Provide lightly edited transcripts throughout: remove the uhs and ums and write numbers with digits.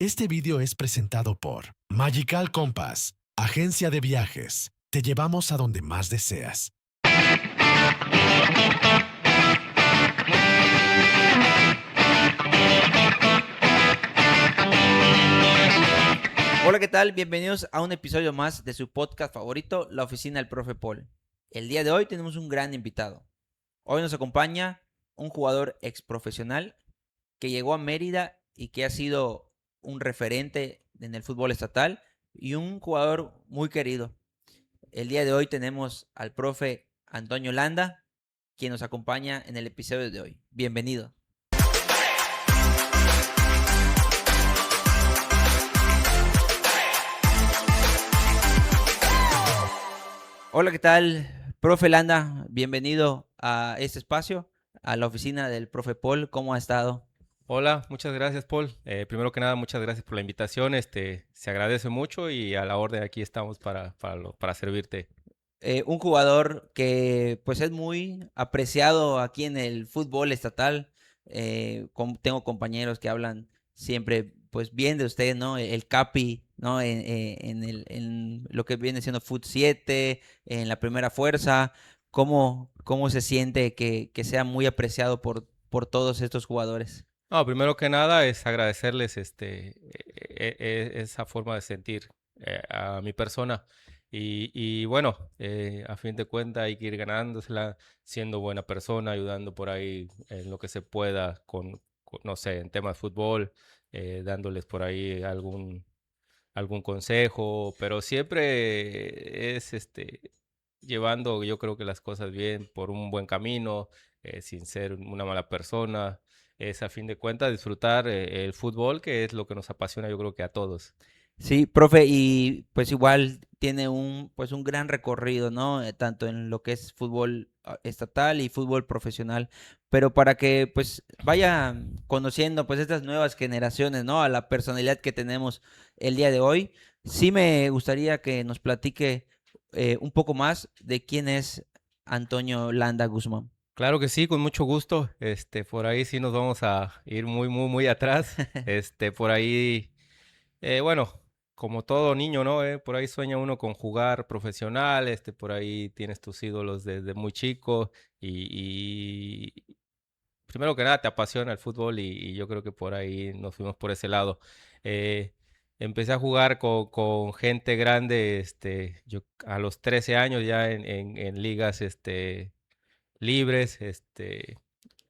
Este video es presentado por Magical Compass, agencia de viajes. Te llevamos a donde más deseas. Hola, ¿qué tal? Bienvenidos a un episodio más de su podcast favorito, La Oficina del Profe Paul. El día de hoy tenemos un gran invitado. Hoy nos acompaña un jugador exprofesional que llegó a Mérida y que ha sido un referente en el fútbol estatal y un jugador muy querido. El día de hoy tenemos al profe Antonio Landa, quien nos acompaña en el episodio de hoy. Bienvenido. Hola, ¿qué tal? Profe Landa, bienvenido a este espacio, a la oficina del profe Paul. ¿Cómo ha estado? Hola, muchas gracias, Paul. Primero que nada, muchas gracias por la invitación. Se agradece mucho y a la orden aquí estamos para servirte. Un jugador que pues es muy apreciado aquí en el fútbol estatal. Tengo compañeros que hablan siempre pues bien de usted, ¿no? El Capi, ¿no? En lo que viene siendo Foot 7, en la primera fuerza. ¿Cómo se siente que sea muy apreciado por todos estos jugadores? No, primero que nada es agradecerles esa forma de sentir a mi persona. Y bueno, a fin de cuentas hay que ir ganándosela, siendo buena persona, ayudando por ahí en lo que se pueda no sé, en temas de fútbol, dándoles por ahí algún consejo, pero siempre es llevando, yo creo que las cosas bien por un buen camino, sin ser una mala persona. Es a fin de cuentas disfrutar el fútbol, que es lo que nos apasiona, yo creo que a todos. Sí, profe, y pues igual tiene un gran recorrido, ¿no? Tanto en lo que es fútbol estatal y fútbol profesional, pero para que pues vaya conociendo pues estas nuevas generaciones, ¿no? A la personalidad que tenemos el día de hoy, sí me gustaría que nos platique un poco más de quién es Antonio Landa Guzmán. Claro que sí, con mucho gusto. Por ahí sí nos vamos a ir muy, muy, muy atrás. Por ahí, bueno, como todo niño, ¿no? Por ahí sueña uno con jugar profesional. Por ahí tienes tus ídolos desde muy chico y primero que nada te apasiona el fútbol y yo creo que por ahí nos fuimos por ese lado. Eh, Empecé a jugar con gente grande, yo a los 13 años ya en ligas, libres,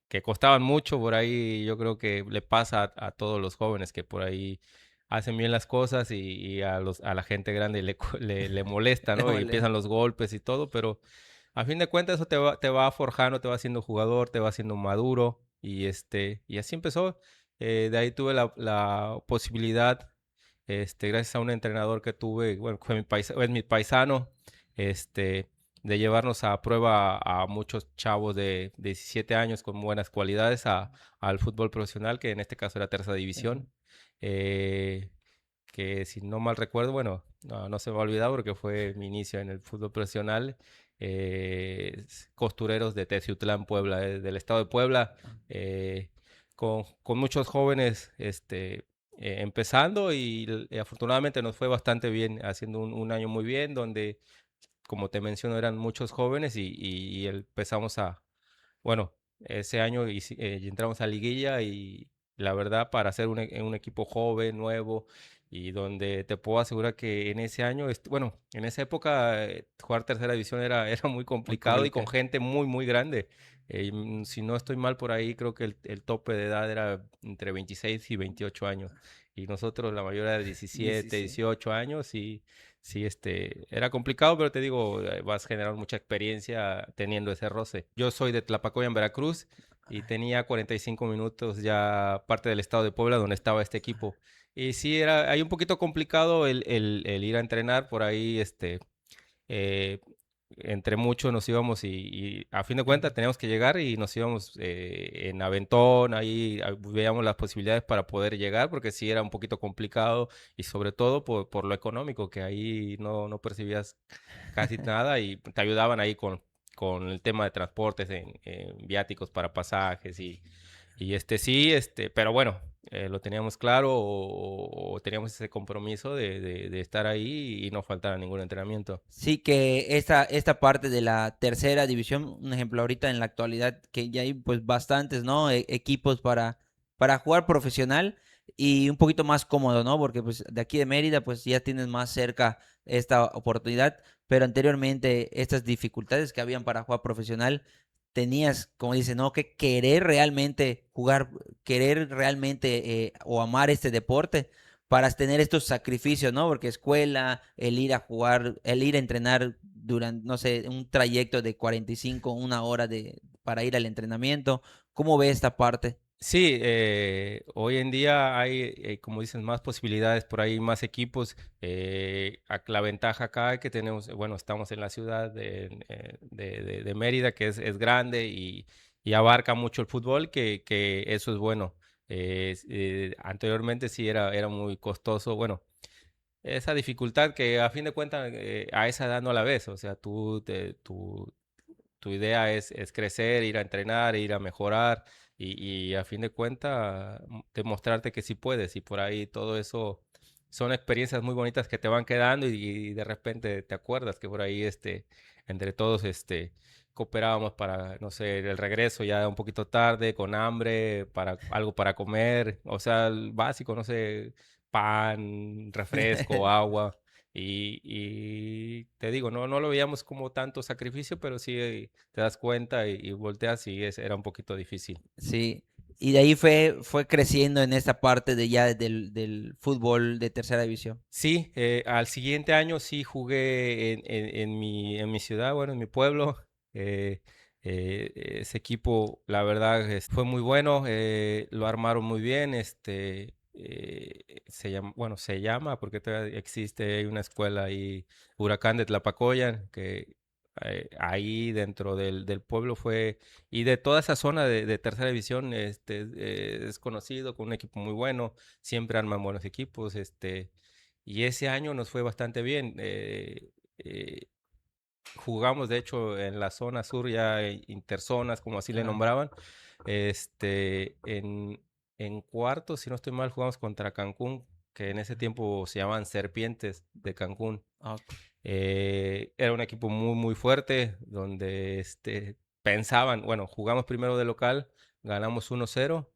que costaban mucho. Por ahí yo creo que le pasa a todos los jóvenes que por ahí hacen bien las cosas y a la gente grande le molesta, Le ¿no? Y molesta. empiezan los golpes y todo, pero a fin de cuentas eso te va forjando, te va haciendo jugador, te va haciendo maduro y así empezó. De ahí tuve la posibilidad, gracias a un entrenador que tuve, bueno, es mi paisano, de llevarnos a prueba a muchos chavos de 17 años con buenas cualidades al fútbol profesional, que en este caso era tercera división. eh, que si no mal recuerdo, bueno, no se me va a olvidar porque fue mi inicio en el fútbol profesional. Costureros de Teciutlán, Puebla, del estado de Puebla, eh, con muchos jóvenes empezando y afortunadamente nos fue bastante bien, haciendo un año muy bien, donde, como te menciono, eran muchos jóvenes y empezamos bueno, ese año entramos a liguilla y la verdad para ser un equipo joven, nuevo y donde te puedo asegurar que en ese año, bueno, en esa época jugar tercera división era muy Muy complicado y con complicado. gente muy, muy grande. Si no estoy mal por ahí, creo que el tope de edad era entre 26 y 28 años. Y nosotros, la mayoría de 17, 17. 18 años, y sí, era complicado, pero te digo, vas generando mucha experiencia teniendo ese roce. Yo soy de Tlapacoya, en Veracruz, y tenía 45 minutos ya parte del estado de Puebla donde estaba este equipo. Y sí, hay un poquito complicado el ir a entrenar por ahí, eh, entre muchos nos íbamos y a fin de cuentas teníamos que llegar y nos íbamos en aventón, ahí veíamos las posibilidades para poder llegar, porque sí era un poquito complicado y sobre todo por lo económico, que ahí no percibías casi nada y te ayudaban ahí con el tema de transportes, en viáticos para pasajes y sí, pero bueno, lo teníamos claro teníamos ese compromiso de estar ahí y no faltar a ningún entrenamiento. Sí, que esta parte de la tercera división, un ejemplo ahorita en la actualidad, que ya hay pues bastantes, ¿no? Equipos para jugar profesional y un poquito más cómodo, ¿no? Porque pues de aquí de Mérida pues ya tienes más cerca esta oportunidad, pero anteriormente estas dificultades que habían para jugar profesional, tenías, como dice, ¿no? Que querer realmente jugar, querer realmente o amar este deporte para tener estos sacrificios, ¿no? Porque escuela, el ir a jugar, el ir a entrenar durante, no sé, un trayecto de 45, una hora para ir al entrenamiento. ¿Cómo ve esta parte? Sí, hoy en día hay, como dicen, más posibilidades, por ahí más equipos. La ventaja acá es que tenemos, bueno, estamos en la ciudad de Mérida, que es grande y abarca mucho el fútbol, que eso es bueno. Anteriormente sí era muy costoso, bueno, esa dificultad que a fin de cuentas a esa edad no la ves, o sea, tu idea es crecer, ir a entrenar, ir a mejorar y a fin de cuentas demostrarte que sí puedes y por ahí todo eso son experiencias muy bonitas que te van quedando y de repente te acuerdas que por ahí entre todos cooperábamos para, no sé, el regreso ya un poquito tarde, con hambre, para algo para comer, o sea, el básico, no sé, pan, refresco, agua. Y te digo, no lo veíamos como tanto sacrificio, pero sí te das cuenta y volteas y era un poquito difícil. Sí. Y de ahí fue creciendo en esta parte de ya del fútbol de tercera división. Sí, al siguiente año sí jugué en mi ciudad, bueno, en mi pueblo. eh, Ese equipo, la verdad, fue muy bueno, lo armaron muy bien. Bueno, se llama, porque todavía existe, hay una escuela ahí, Huracán de Tlapacoyan, que ahí dentro del pueblo fue, y de toda esa zona de tercera división, es conocido, con un equipo muy bueno, siempre arman buenos equipos. Y ese año nos fue bastante bien. Eh, Jugamos, de hecho, en la zona sur, ya interzonas, como así le Ah, nombraban. En cuartos, si no estoy mal, jugamos contra Cancún, que en ese tiempo se llamaban Serpientes de Cancún. ok. Era un equipo muy, muy fuerte, donde pensaban, bueno, jugamos primero de local, ganamos 1-0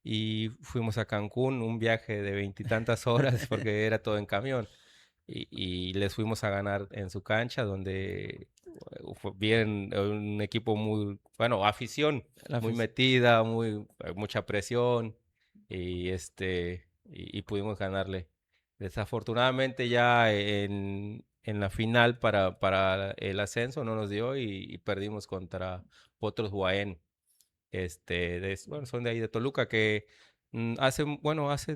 y fuimos a Cancún, un viaje de veintitantas horas porque era todo en camión. Y les fuimos a ganar en su cancha, donde fue bien, un equipo muy, bueno, afición La muy afición. metida, mucha presión, y pudimos ganarle. Desafortunadamente ya en la final para el ascenso no nos dio y perdimos contra Potros Huaén. Bueno, son de ahí de Toluca que hace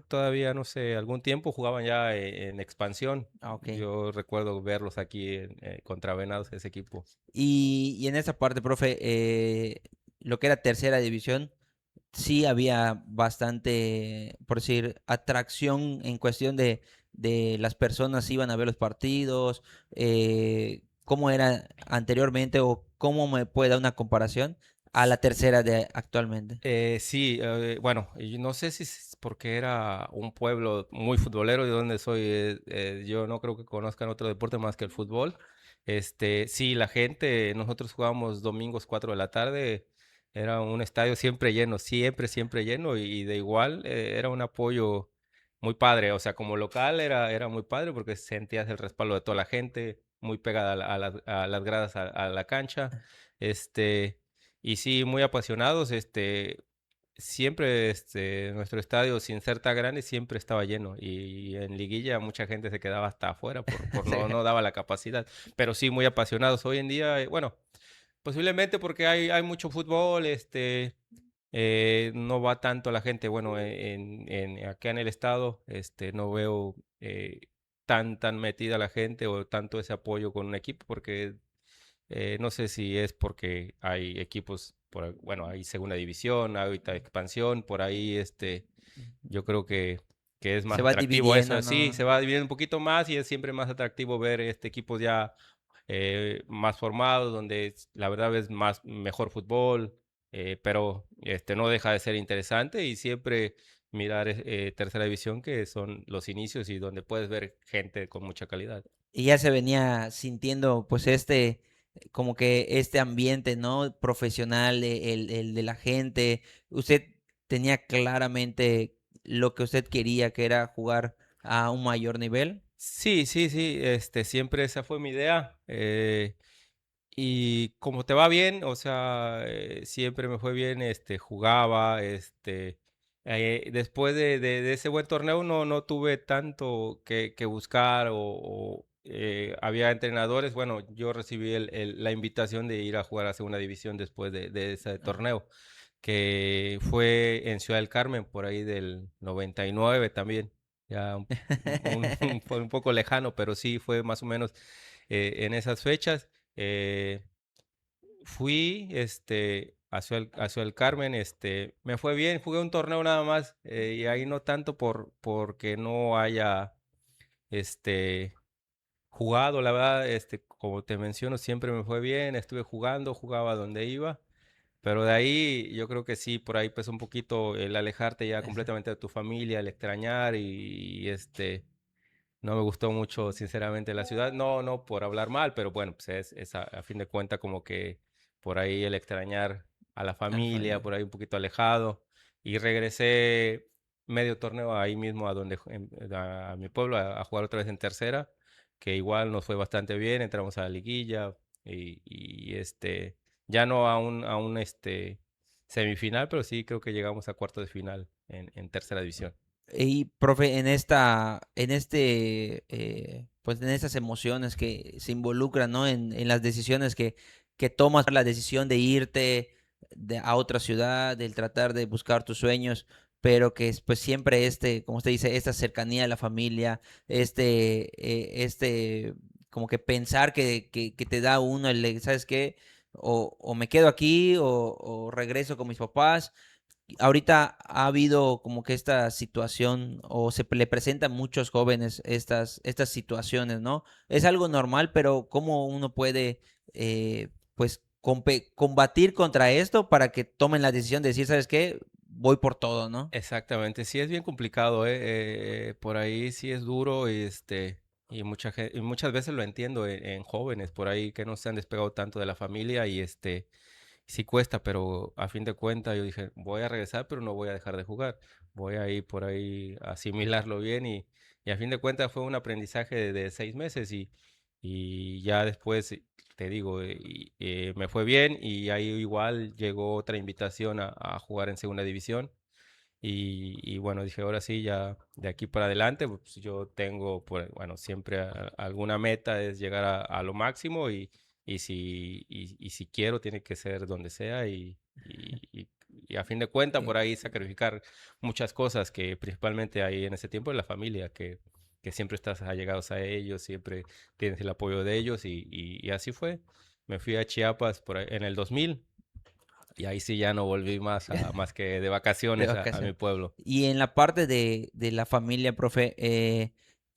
todavía, no sé, algún tiempo jugaban ya en expansión. Ah, ok. Yo recuerdo verlos aquí contra Venados, ese equipo. Y en esa parte, profe, lo que era tercera división, sí había bastante, por decir, atracción en cuestión de las personas iban a ver los partidos, cómo era anteriormente o cómo me puede dar una comparación a la tercera de actualmente. Sí, bueno, y no sé si es porque era un pueblo muy futbolero de donde soy. Yo no creo que conozcan otro deporte más que el fútbol. Sí, la gente, nosotros jugábamos domingos 4 de la tarde, era un estadio siempre lleno, siempre, siempre lleno, y de igual era un apoyo muy padre. O sea, como local era muy padre porque sentías el respaldo de toda la gente, muy pegada a las gradas, a la cancha. Este. Y sí, muy apasionados. Siempre nuestro estadio, sin ser tan grande, siempre estaba lleno. Y en liguilla mucha gente se quedaba hasta afuera por Sí. no daba la capacidad. Pero sí, muy apasionados. Hoy en día, bueno, posiblemente porque hay mucho fútbol, no va tanto la gente. Bueno, acá en el estado, no veo tan metida la gente o tanto ese apoyo con un equipo porque no sé si es porque hay equipos, bueno, hay segunda división, hay ahorita expansión, por ahí yo creo que es más Se va atractivo eso. dividiendo, Sí, ¿no? se va dividiendo un poquito más y es siempre más atractivo ver equipos ya más formados, donde la verdad es mejor fútbol, pero no deja de ser interesante y siempre mirar tercera división, que son los inicios y donde puedes ver gente con mucha calidad. Y ya se venía sintiendo pues como que este ambiente, ¿no? Profesional, el de la gente. Usted tenía claramente lo que usted quería, que era jugar a un mayor nivel. Sí, sí, sí, siempre esa fue mi idea. Y como te va bien, o sea, siempre me fue bien, jugaba, después de ese buen torneo no tuve tanto que buscar o había entrenadores. Bueno, yo recibí la invitación de ir a jugar a segunda división después de ese Ah, torneo, que fue en Ciudad del Carmen, por ahí del 99 también. Ya fue un poco lejano, pero sí fue más o menos en esas fechas. Eh, Fui, a Ciudad del Carmen, me fue bien, jugué un torneo nada más, y ahí no tanto porque no haya, este, jugado, la verdad, como te menciono, siempre me fue bien, estuve jugando, jugaba donde iba, pero de ahí yo creo que sí, por ahí pues un poquito el alejarte ya completamente de tu familia, el extrañar no me gustó mucho, sinceramente, la ciudad. No, no por hablar mal, pero bueno, pues es a fin de cuentas como que por ahí el extrañar a la a la familia, familia. por ahí un poquito alejado. Y regresé medio torneo ahí mismo a mi pueblo a jugar otra vez en tercera, que igual nos fue bastante bien. Entramos a la liguilla y ya no a un semifinal, pero sí creo que llegamos a cuartos de final en tercera división. Y profe, pues en estas emociones que se involucran, ¿no? En las decisiones que tomas, la decisión de irte a otra ciudad, del tratar de buscar tus sueños, pero que es, pues siempre como usted dice, esta cercanía a la familia, como que pensar que te da uno ¿sabes qué? O me quedo aquí o regreso con mis papás. Ahorita ha habido como que esta situación o le presentan a muchos jóvenes estas situaciones, ¿no? Es algo normal, pero ¿cómo uno puede, pues, combatir contra esto para que tomen la decisión de decir, ¿sabes qué? Voy por todo, ¿no? Exactamente, sí es bien complicado, ¿eh? Por ahí sí es duro y y muchas veces lo entiendo en jóvenes por ahí que no se han despegado tanto de la familia y sí cuesta, pero a fin de cuentas yo dije, voy a regresar, pero no voy a dejar de jugar, voy a ir por ahí a asimilarlo bien y a fin de cuentas fue un aprendizaje de 6 meses y ya después, te digo, me fue bien y ahí igual llegó otra invitación a jugar en segunda división. Y bueno, dije, ahora sí, ya de aquí para adelante, pues yo tengo, bueno, siempre alguna meta es llegar a lo máximo y si quiero, tiene que ser donde sea y a fin de cuentas, por Eh, ahí sacrificar muchas cosas que principalmente hay en ese tiempo en la familia, que siempre estás allegados a ellos, siempre tienes el apoyo de ellos y así fue. Me fui a Chiapas en el 2000 y ahí sí ya no volví más que de de vacaciones a mi vacación. pueblo. Y en la parte de la familia, profe,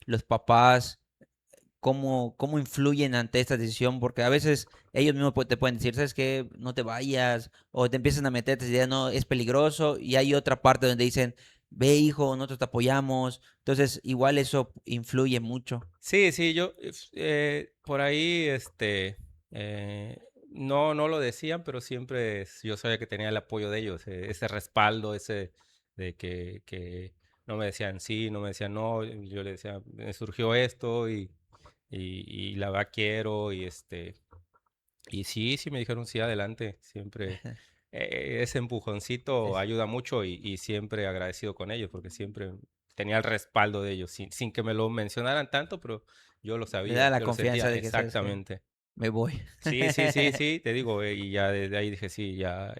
los papás, cómo influyen ante esta decisión, porque a veces ellos mismos te pueden decir, ¿sabes qué? No te vayas, o te empiezan a meter esta idea, no, es peligroso, y hay otra parte donde dicen, ve hijo, nosotros te apoyamos, entonces igual eso influye mucho. Sí, sí, por ahí, no lo decían, pero siempre yo sabía que tenía el apoyo de ellos, ese respaldo, ese de que no me decían sí, no me decían no, yo le decía, me surgió esto y la verdad quiero y sí, sí me dijeron sí, adelante, siempre ese empujoncito Es- ayuda mucho y siempre agradecido con ellos porque siempre tenía el respaldo de ellos, sin que me lo mencionaran tanto, pero yo lo Le da sabía, la yo lo sentía confianza de que, ¿sabes qué? exactamente. Me voy. Sí, sí, sí, sí, te digo, y ya desde ahí dije, sí, ya,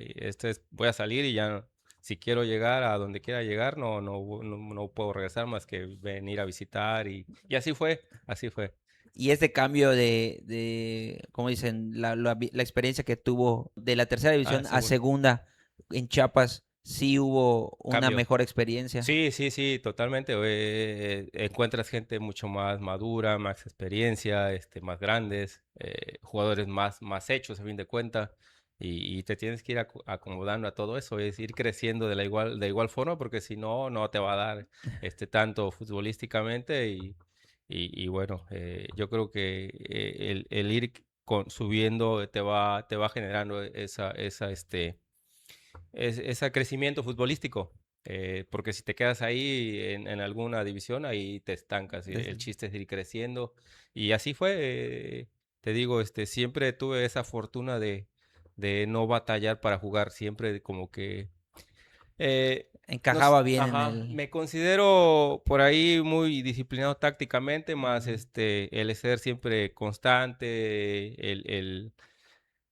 voy a salir y ya, si quiero llegar a donde quiera llegar, no puedo regresar más que venir a visitar y así fue, así fue. Y este cambio ¿cómo dicen? La experiencia que tuvo de la tercera Ah, división a seguro. segunda en Chiapas, sí hubo una Cambio. mejor experiencia. Sí, sí, sí, totalmente. Encuentras gente mucho más madura, más experiencia, más grandes, jugadores más hechos a fin de cuentas. y te tienes que ir acomodando a todo eso, es ir creciendo de igual forma, porque si no, no te va a dar tanto futbolísticamente y bueno, yo creo que el ir subiendo te va generando ese crecimiento futbolístico. Porque si te quedas ahí en alguna división, ahí te estancas. Y el chiste es ir creciendo. Y así fue. Te digo, siempre tuve esa fortuna de no batallar para jugar. Siempre como que Encajaba bien en ajá, el... me considero por ahí muy disciplinado tácticamente, más el ser siempre constante,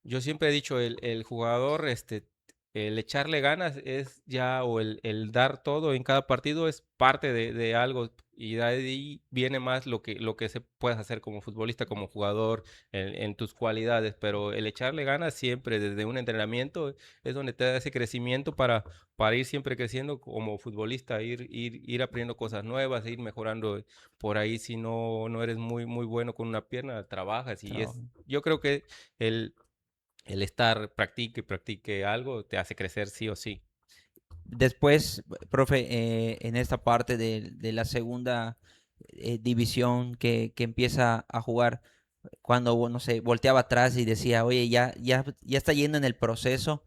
yo siempre he dicho, el jugador, el echarle ganas es ya, o el dar todo en cada partido es parte de algo, y de ahí viene más lo que se puede hacer como futbolista, como jugador, en tus cualidades, pero el echarle ganas siempre desde un entrenamiento es donde te da ese crecimiento para ir siempre creciendo como futbolista, ir aprendiendo cosas nuevas, ir mejorando por ahí. Si no eres muy bueno con una pierna, trabajas, yo creo que el estar practique y practique algo te hace crecer sí o sí. Después, profe, en esta parte de la segunda división que empieza a jugar, cuando, no sé, volteaba atrás y decía, oye, ya está yendo en el proceso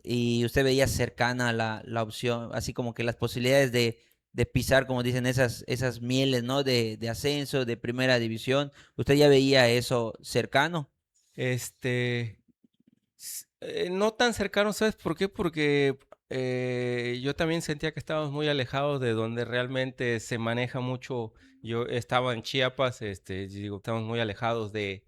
y usted veía cercana la opción, así como que las posibilidades de pisar, como dicen, esas mieles, ¿no? De ascenso, de primera división, ¿usted ya veía eso cercano? Este, no tan cercano, ¿sabes por qué? Porque yo también sentía que estábamos muy alejados de donde realmente se maneja mucho. Yo estaba en Chiapas, digo, estamos muy alejados de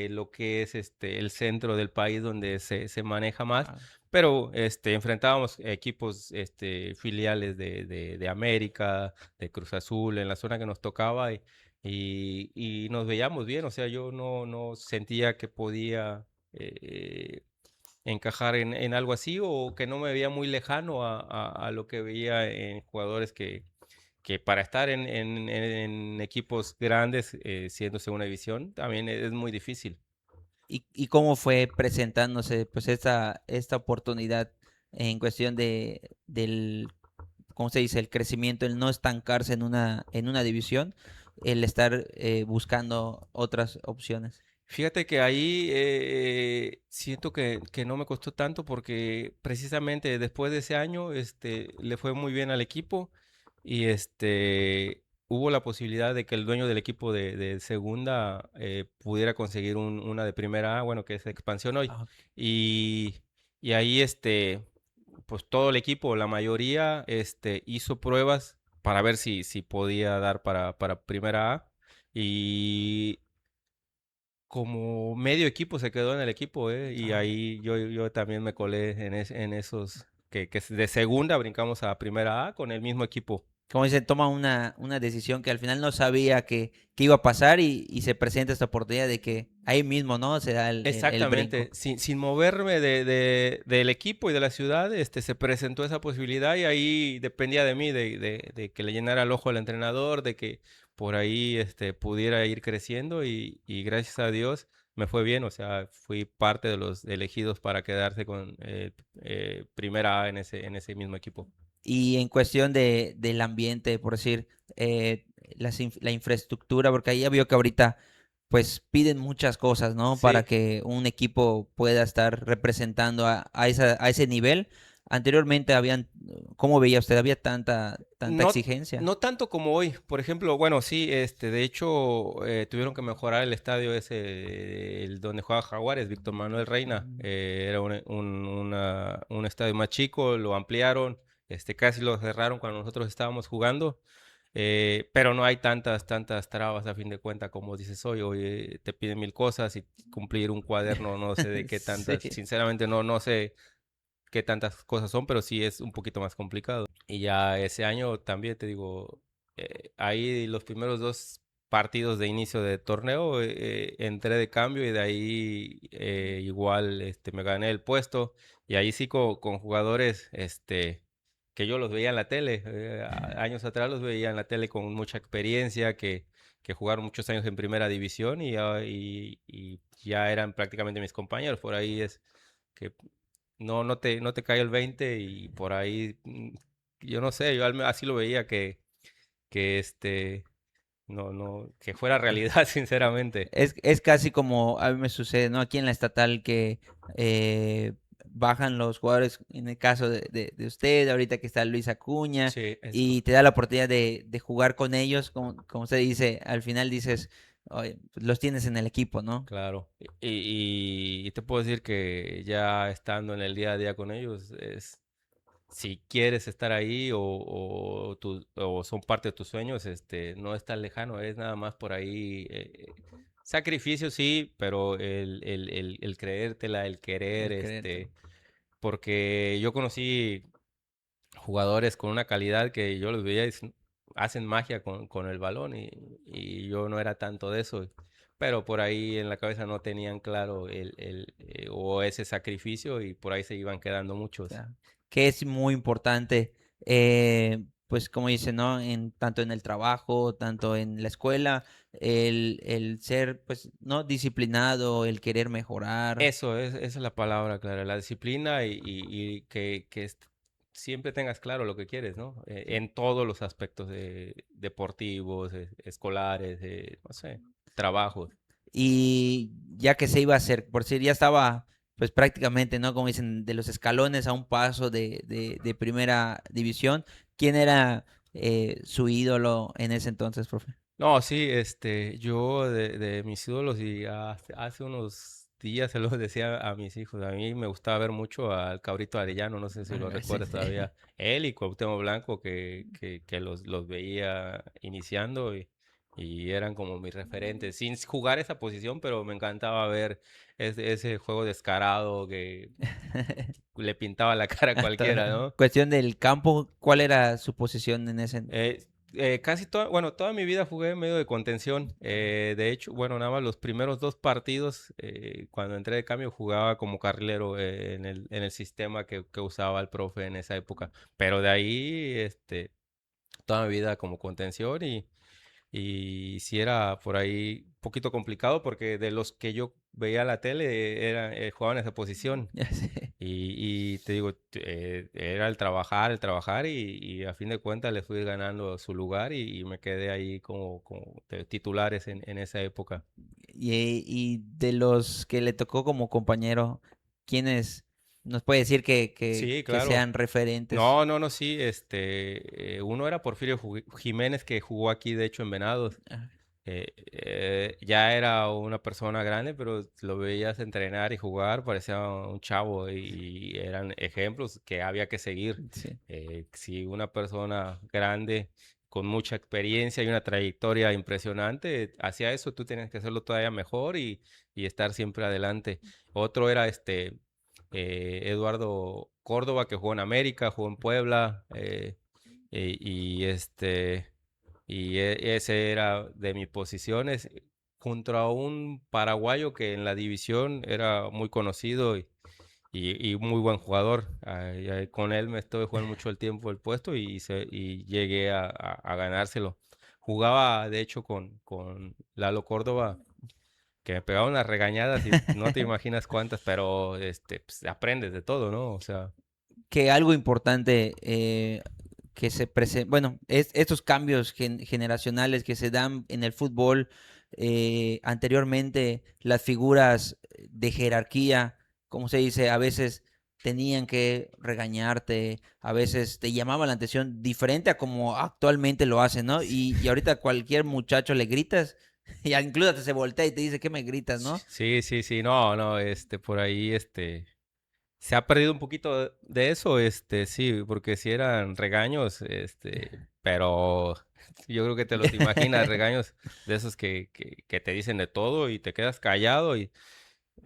lo que es el centro del país donde se maneja más, Ah, pero enfrentábamos equipos filiales de América, de Cruz Azul, en la zona que nos tocaba y nos veíamos bien, o sea, yo no sentía que podía encajar en algo así, o que no me veía muy lejano a lo que veía en jugadores que para estar en equipos grandes, siendo segunda división, también es muy difícil. y cómo fue presentándose pues esta oportunidad en cuestión del, ¿cómo se dice? El crecimiento, el no estancarse en una división, el estar buscando otras opciones. Fíjate que ahí siento que no me costó tanto porque precisamente después de ese año le fue muy bien al equipo y hubo la posibilidad de que el dueño del equipo de segunda pudiera conseguir una de primera A, bueno, que es expansión hoy. Ah, Y, y ahí pues todo el equipo, la mayoría, hizo pruebas para ver si podía dar para primera A. Y como medio equipo se quedó en el equipo, y ah. ahí yo también me colé en esos que de segunda brincamos a primera A con el mismo equipo. Como dice, toma una decisión que al final no sabía que iba a pasar y se presenta esta oportunidad de que ahí mismo, ¿no? Se da el brinco. Exactamente, sin moverme del equipo y de la ciudad, se presentó esa posibilidad y ahí dependía de mí, de que le llenara el ojo al entrenador, de que por ahí pudiera ir creciendo y gracias a Dios me fue bien, o sea, fui parte de los elegidos para quedarse con primera A en ese mismo equipo. Y en cuestión del ambiente, por decir, la infraestructura, porque ahí ya vio que ahorita pues piden muchas cosas, ¿no? Para Sí, que un equipo pueda estar representando a ese nivel. Anteriormente habían, ¿cómo veía usted? ¿Había tanta no, exigencia? no tanto como hoy. Por ejemplo, bueno, sí, de hecho, tuvieron que mejorar el estadio ese, el donde juega Jaguares, Víctor Manuel Reina. Mm. Era un estadio más chico, lo ampliaron, casi lo cerraron cuando nosotros estábamos jugando. Pero no hay tantas trabas a fin de cuentas como dices hoy. Hoy te piden mil cosas y cumplir un cuaderno, no sé de qué tantas, Sí. sinceramente no sé qué tantas cosas son, pero sí es un poquito más complicado. Y ya ese año también te digo, ahí los primeros dos partidos de inicio de torneo entré de cambio y de ahí igual me gané el puesto y ahí sí con jugadores que yo los veía en la tele, años atrás los veía en la tele con mucha experiencia que jugaron muchos años en primera división y ya eran prácticamente mis compañeros. Por ahí que no te cae el 20 y por ahí, yo no sé, así lo veía que que fuera realidad, sinceramente. Es casi como a mí me sucede, ¿no? Aquí en la estatal que eh, bajan los jugadores, en el caso de usted, ahorita que está Luis Acuña, Sí, es y te da la oportunidad de jugar con ellos, como usted dice, al final dices, "Oye, pues, los tienes en el equipo, ¿no?" claro. Y te puedo decir que ya estando en el día a día con ellos, si quieres estar ahí o son parte de tus sueños, no es tan lejano, es nada más por ahí. Sacrificio sí, pero el creértela, el querer, El creértelo. porque yo conocí jugadores con una calidad que yo los veía y hacen magia con el balón y yo no era tanto de eso. Pero por ahí en la cabeza no tenían claro o ese sacrificio y por ahí se iban quedando muchos. Sea, que es muy importante, pues como dice, ¿no? Tanto en el trabajo, tanto en la escuela, el ser, pues, ¿no? Disciplinado, el querer mejorar. Esa es la palabra, clara, la disciplina y siempre tengas claro lo que quieres, ¿no? En todos los aspectos deportivos, escolares, no sé, trabajos. Y ya que se iba a hacer, por si ya estaba, pues prácticamente, ¿no? Como dicen, de los escalones a un paso de primera división, ¿quién era su ídolo en ese entonces, profe? No, sí, yo de mis ídolos y hace unos días se los decía a mis hijos, a mí me gustaba ver mucho al Cabrito Arellano, no sé si lo Sí. recuerdas todavía, él y Cuauhtémoc Blanco que los veía iniciando y eran como mis referentes, sin jugar esa posición, pero me encantaba ver ese juego descarado que le pintaba la cara a cualquiera, ¿no? Cuestión del campo, ¿cuál era su posición en ese? Casi toda, bueno, toda mi vida jugué en medio de contención. De hecho, bueno, nada más los primeros dos partidos, cuando entré de cambio, jugaba como carrilero en el sistema que usaba el profe en esa época. Pero de ahí, toda mi vida como contención y sí era por ahí un poquito complicado porque de los que yo veía la tele jugaban en esa posición. Ya sé. Y te digo, era el trabajar y a fin de cuentas le fui ganando su lugar y me quedé ahí como de titulares en esa época. Y de los que le tocó como compañero, ¿quiénes nos puede decir Sí, que claro. sean referentes? No, sí, uno era Porfirio Jiménez que jugó aquí de hecho en Venados. Ah, Ya era una persona grande, pero lo veías entrenar y jugar, parecía un chavo y eran ejemplos que había que seguir. sí. Si una persona grande con mucha experiencia y una trayectoria impresionante hacía eso, tú tienes que hacerlo todavía mejor y estar siempre adelante. Otro era Eduardo Córdoba, que jugó en América, jugó en Puebla, y ese era de mis posiciones, junto a un paraguayo que en la división era muy conocido y muy buen jugador. Con él me estuve jugando mucho el tiempo el puesto y llegué a ganárselo. Jugaba, de hecho, con Lalo Córdoba, que me pegaba unas regañadas y no te imaginas cuántas, pero pues, aprendes de todo, ¿no? O sea, Que algo importante que se presenta, bueno, estos cambios generacionales que se dan en el fútbol, anteriormente las figuras de jerarquía, como se dice, a veces tenían que regañarte, a veces te llamaban la atención diferente a como actualmente lo hacen, ¿no? Y ahorita a cualquier muchacho le gritas y incluso te se voltea y te dice, ¿qué me gritas, no? sí, no, por ahí, se ha perdido un poquito de eso, sí, porque si eran regaños, pero yo creo que te los imaginas, regaños de esos que te dicen de todo y te quedas callado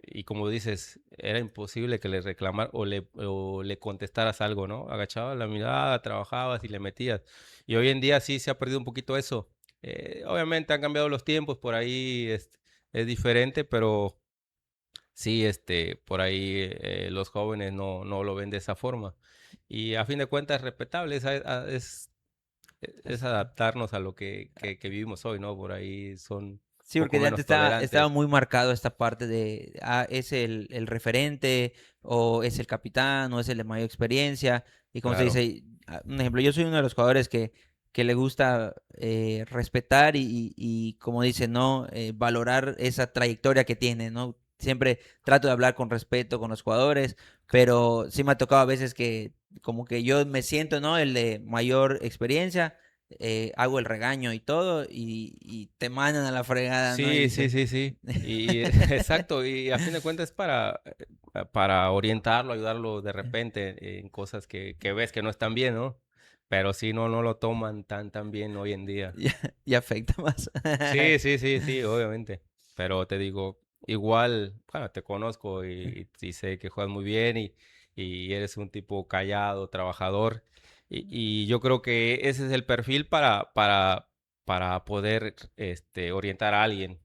y como dices, era imposible que le reclamar o le contestaras algo, ¿no? Agachabas la mirada, trabajabas y le metías. Y hoy en día sí se ha perdido un poquito eso. Obviamente han cambiado los tiempos, por ahí es diferente, pero sí, por ahí los jóvenes no lo ven de esa forma. Y a fin de cuentas es respetable, es Es- adaptarnos a lo que vivimos hoy, ¿no? Por ahí son... Sí, poco porque de antes menos estaba tolerantes. muy marcado esta parte de, es el referente, o es el capitán, o es el de mayor experiencia. Y como se Claro. dice, un ejemplo, yo soy uno de los jugadores que le gusta respetar y como dice, ¿no? Valorar esa trayectoria que tiene, ¿no? Siempre trato de hablar con respeto con los jugadores, pero sí me ha tocado a veces que como que yo me siento, ¿no? El de mayor experiencia, hago el regaño y todo, y te mandan a la fregada, ¿no? Y Sí, sí, dices, sí, sí. Y exacto, y a fin de cuentas es para orientarlo, ayudarlo de repente en cosas que ves que no están bien, ¿no? Pero sí, no lo toman tan bien hoy en día. ya, ya afecta más. Sí, sí, sí, sí, obviamente. Pero te digo, igual, bueno, te conozco y sé que juegas muy bien y eres un tipo callado, trabajador. Y yo creo que ese es el perfil para poder orientar a alguien.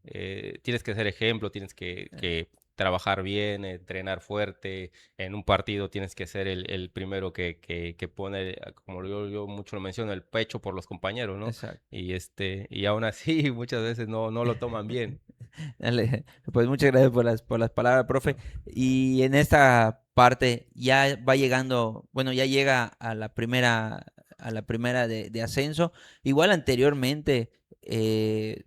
Tienes que ser ejemplo, tienes que trabajar bien, entrenar fuerte. En un partido tienes que ser el primero que pone, como yo mucho lo menciono, el pecho por los compañeros, ¿no? Exacto. Y aún así muchas veces no lo toman bien. Dale, pues muchas gracias por las palabras, profe. Y en esta parte ya va llegando, bueno, ya llega a la primera de ascenso. Igual anteriormente, eh,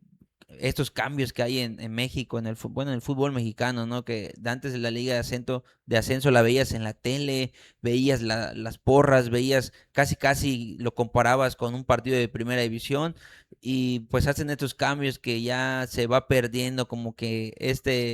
estos cambios que hay en México, en el fútbol, bueno, en el fútbol mexicano, ¿no? Que de antes de la liga de ascenso la veías en la tele, veías las porras, veías casi lo comparabas con un partido de primera división, y pues hacen estos cambios que ya se va perdiendo como que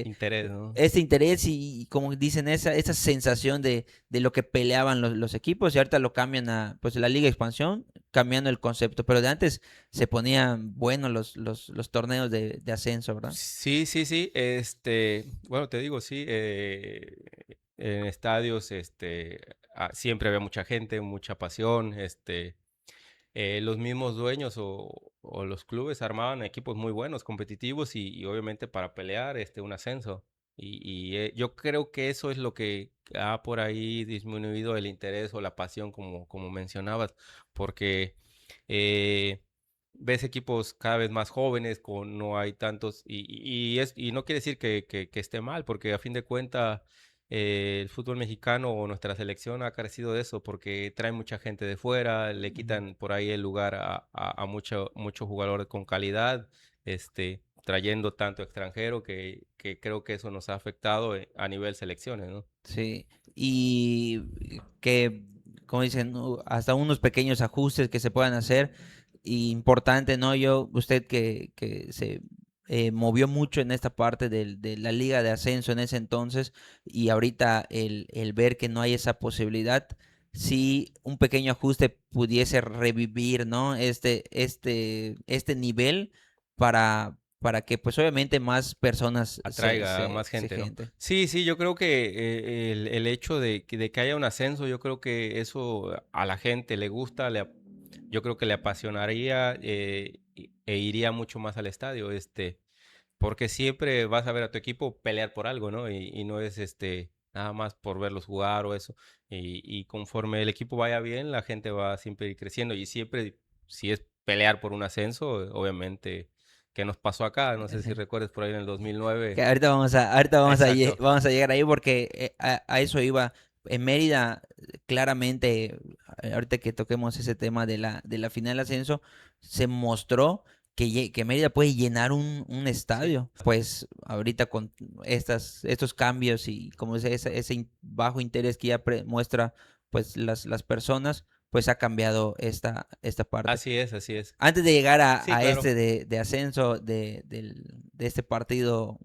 Interés, ¿no? este interés y como dicen, esa sensación de lo que peleaban los equipos, y ahorita lo cambian a pues la Liga de Expansión, cambiando el concepto, pero de antes se ponían buenos los torneos de ascenso, ¿verdad? Sí, sí, sí. Bueno, te digo, sí. En estadios, siempre había mucha gente, mucha pasión. Los mismos dueños o los clubes armaban equipos muy buenos, competitivos y obviamente para pelear un ascenso. Yo creo que eso es lo que ha por ahí disminuido el interés o la pasión, como mencionabas, porque eh, ves equipos cada vez más jóvenes, no hay tantos, y no quiere decir que esté mal, porque a fin de cuentas el fútbol mexicano o nuestra selección ha carecido de eso porque trae mucha gente de fuera, le Ujú. quitan por ahí el lugar a mucho jugador con calidad, trayendo tanto extranjero que creo que eso nos ha afectado a nivel selecciones, ¿no? Sí, y que, como dicen, hasta unos pequeños ajustes que se puedan hacer. Y importante, ¿no? Usted que se movió mucho en esta parte de la liga de ascenso en ese entonces, y ahorita el ver que no hay esa posibilidad, si un pequeño ajuste pudiese revivir, ¿no? Este nivel para que pues obviamente más personas Atraiga a más se gente, ¿no? gente. Sí, sí, yo creo que el hecho de que haya un ascenso, yo creo que eso a la gente le gusta, yo creo que le apasionaría e iría mucho más al estadio, porque siempre vas a ver a tu equipo pelear por algo, ¿no? Y no es nada más por verlos jugar o eso. Y conforme el equipo vaya bien, la gente va siempre ir creciendo. Y siempre, si es pelear por un ascenso, obviamente, ¿qué nos pasó acá? No sé si recuerdas por ahí en el Que 2009. ahorita Exacto. vamos a llegar ahí, porque a eso iba. En Mérida, claramente, ahorita que toquemos ese tema de la final de ascenso, se mostró que Mérida puede llenar un Sí. estadio. Pues ahorita con estos cambios y como ese bajo interés que ya muestra pues las personas, pues ha cambiado esta parte. Así es, así es. Antes de llegar Sí, a claro. este de ascenso de este partido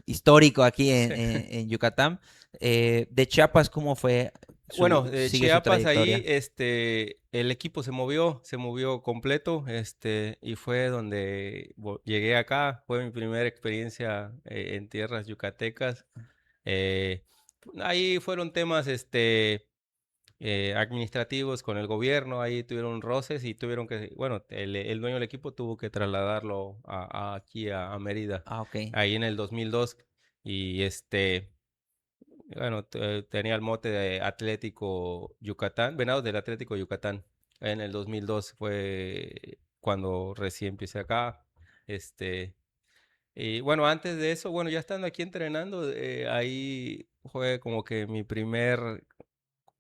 histórico aquí Sí. en Yucatán, de Chiapas, ¿cómo fue Bueno, de sigue su Chiapas ahí, trayectoria? el equipo se movió completo, y fue donde llegué acá, fue mi primera experiencia en tierras yucatecas. eh, Ahí fueron temas, administrativos con el gobierno, ahí tuvieron roces y tuvieron que, bueno, el dueño del equipo tuvo que trasladarlo aquí a Mérida, Ah, ok. ahí en el 2002, y bueno, tenía el mote de Atlético Yucatán, Venados del Atlético Yucatán. En el 2002 fue cuando recién empecé acá. Este, Y bueno, antes de eso, bueno, ya estando aquí entrenando, ahí fue como que mi primer,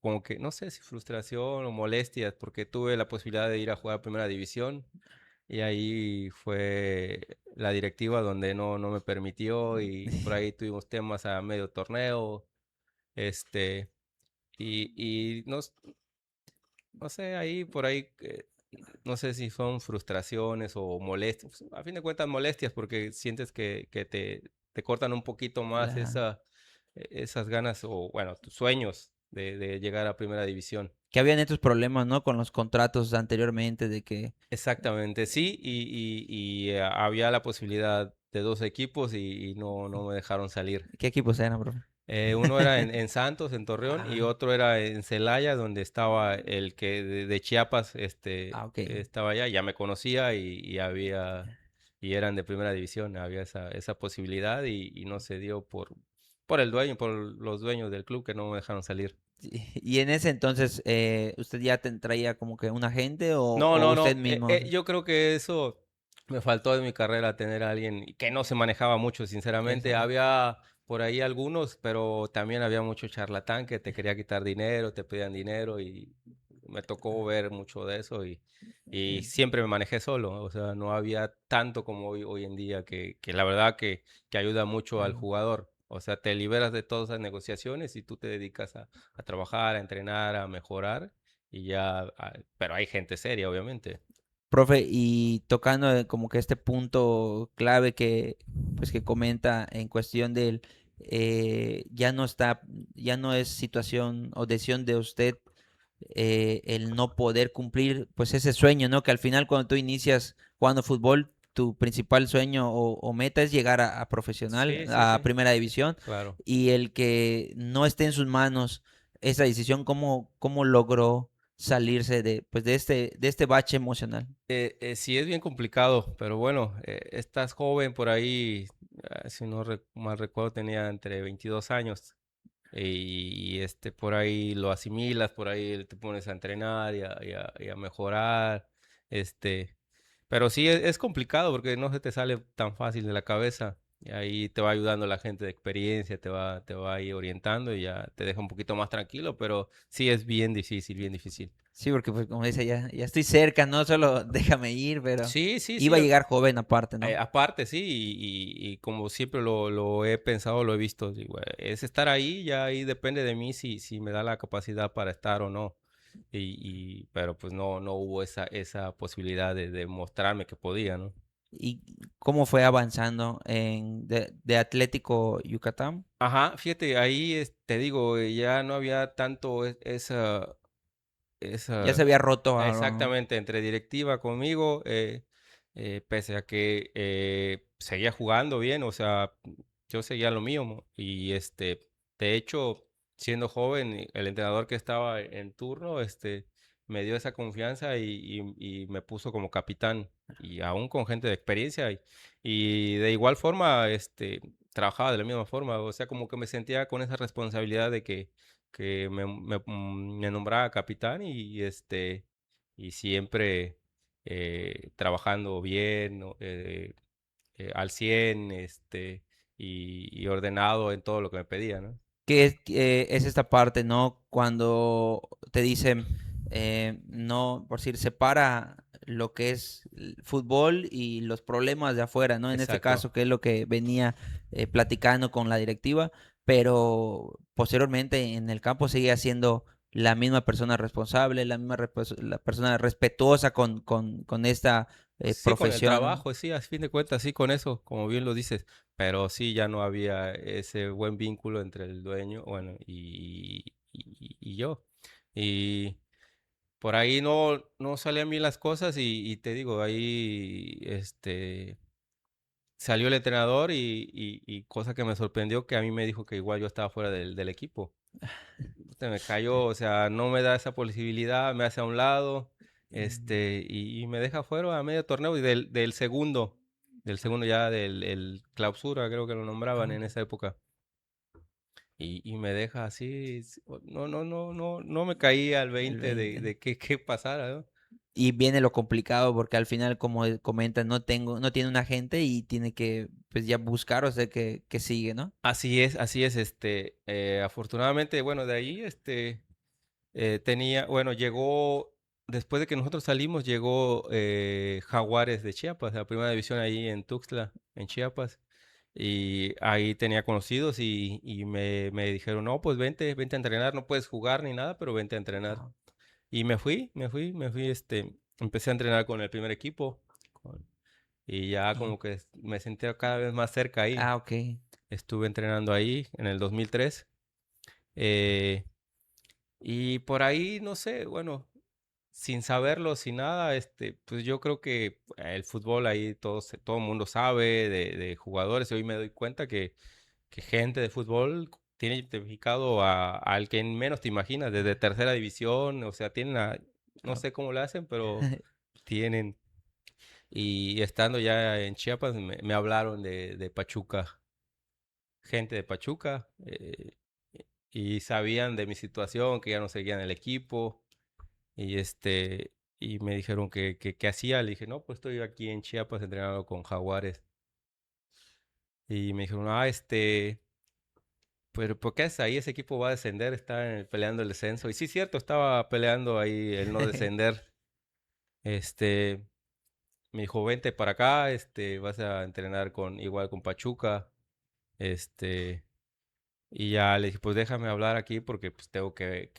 como que, no sé si frustración o molestias, porque tuve la posibilidad de ir a jugar a Primera División y ahí fue la directiva donde no me permitió y por ahí tuvimos temas a medio torneo, este, y no sé, ahí por ahí, no sé si son frustraciones o molestias, pues, a fin de cuentas molestias porque sientes que te cortan un poquito más Claro. esas ganas o, bueno, tus sueños de llegar a Primera División. Que habían estos problemas, ¿no? Con los contratos anteriormente de que... Exactamente, sí, había la posibilidad de dos equipos y no me dejaron salir. ¿Qué equipos eran, profe? Uno era en Santos, en Torreón, y Ah, otro era en Celaya, donde estaba el que de Chiapas, ok. estaba allá, ya me conocía y eran de primera división, había esa posibilidad y no se dio por el dueño, por los dueños del club que no me dejaron salir. Y en ese entonces, ¿usted ya traía como que un agente No, o no, usted no. mismo? Yo creo que eso me faltó en mi carrera, tener a alguien que no se manejaba mucho, sinceramente. Exacto. Había por ahí algunos, pero también había mucho charlatán que te quería quitar dinero, te pedían dinero y me tocó ver mucho de eso y Eh, siempre me manejé solo. O sea, no había tanto como hoy en día que la verdad que ayuda mucho al claro. jugador. O sea, te liberas de todas esas negociaciones y tú te dedicas a trabajar, a entrenar, a mejorar y ya, pero hay gente seria, obviamente. Profe, y tocando como que este punto clave que pues que comenta en cuestión del ya no está, ya no es situación o decisión de usted el no poder cumplir pues ese sueño, ¿no? Que al final cuando tú inicias jugando fútbol, tu principal sueño o meta es llegar a profesional, Sí, sí, a sí, primera división, claro. y el que no esté en sus manos esa decisión, ¿cómo logró salirse de, pues, de este bache emocional? Sí es bien complicado, pero bueno, estás joven por ahí, si no mal recuerdo, tenía entre 22 años por ahí lo asimilas, por ahí te pones a entrenar y a mejorar, este, pero sí es complicado porque no se te sale tan fácil de la cabeza. Y ahí te va ayudando la gente de experiencia, te va ahí orientando y ya te deja un poquito más tranquilo, pero sí es bien difícil, bien difícil. Sí, porque pues como dice, ya estoy cerca, no solo déjame ir, pero Sí, sí, sí. iba a llegar joven aparte, ¿no? Aparte, sí, y como siempre lo he pensado, lo he visto, digo, es estar ahí, ya ahí depende de mí si me da la capacidad para estar o no. Pero pues no hubo esa posibilidad de mostrarme que podía, ¿no? ¿Y cómo fue avanzando de Atlético Yucatán? Ajá, fíjate, ahí te digo, ya no había tanto Ya esa se había roto algo. exactamente, entre directiva conmigo, pese a que seguía jugando bien, o sea, yo seguía lo mío, y de hecho, siendo joven, el entrenador que estaba en turno, me dio esa confianza y me puso como capitán, y aún con gente de experiencia, y de igual forma, trabajaba de la misma forma, o sea, como que me sentía con esa responsabilidad de que me nombraba capitán y siempre trabajando bien, ¿no? Al 100 y ordenado en todo lo que me pedía, ¿no? Que es esta parte, ¿no? Cuando te dicen, no, por decir, separa lo que es el fútbol y los problemas de afuera, ¿no? En este Exacto. caso, que es lo que venía platicando con la directiva, pero posteriormente en el campo seguía siendo la misma persona responsable, la persona respetuosa con esta Sí, con el profesión. trabajo, sí, a fin de cuentas, sí, con eso, como bien lo dices, pero sí, ya no había ese buen vínculo entre el dueño, bueno, y yo. Y por ahí no salían bien las cosas y te digo, ahí salió el entrenador y cosa que me sorprendió que a mí me dijo que igual yo estaba fuera del equipo. Se me cayó, o sea, no me da esa posibilidad, me hace a un lado, y me deja fuera a medio torneo y del segundo ya del el clausura, creo que lo nombraban Ah, en esa época. Y me deja así, no me caía al el 20 de, 20. de qué pasara, ¿no? Y viene lo complicado porque al final, como comentas, no tiene un agente y tiene que pues ya buscar, o sea, que sigue, ¿no? Así es, afortunadamente, bueno, de ahí, bueno, llegó, después de que nosotros salimos, llegó Jaguares de Chiapas, la primera división ahí en Tuxtla, en Chiapas, y ahí tenía conocidos y me dijeron, no, pues vente a entrenar, no puedes jugar ni nada, pero vente a entrenar. Ah, Y me fui, empecé a entrenar con el primer equipo, con- y ya y- como que me sentía cada vez más cerca ahí. ok. Estuve entrenando ahí en el 2003. eh, y por ahí, no sé, bueno, sin saberlo, sin nada, pues yo creo que el fútbol ahí todo el mundo sabe de jugadores. Y hoy me doy cuenta que gente de fútbol tiene identificado al que menos te imaginas, desde tercera división, o sea, no Ah, sé cómo lo hacen, pero tienen. Y estando ya en Chiapas, me hablaron de Pachuca, gente de Pachuca, y sabían de mi situación, que ya no seguían el equipo. Y y me dijeron que qué hacía. Le dije, no, pues estoy aquí en Chiapas entrenando con Jaguares. Y me dijeron, pero ¿por qué haces ahí? Ese equipo va a descender, peleando el descenso. Y sí, cierto, estaba peleando ahí el no descender. Este, Me dijo, vente para acá, vas a entrenar igual con Pachuca. Este, y ya le dije, pues déjame hablar aquí porque pues tengo que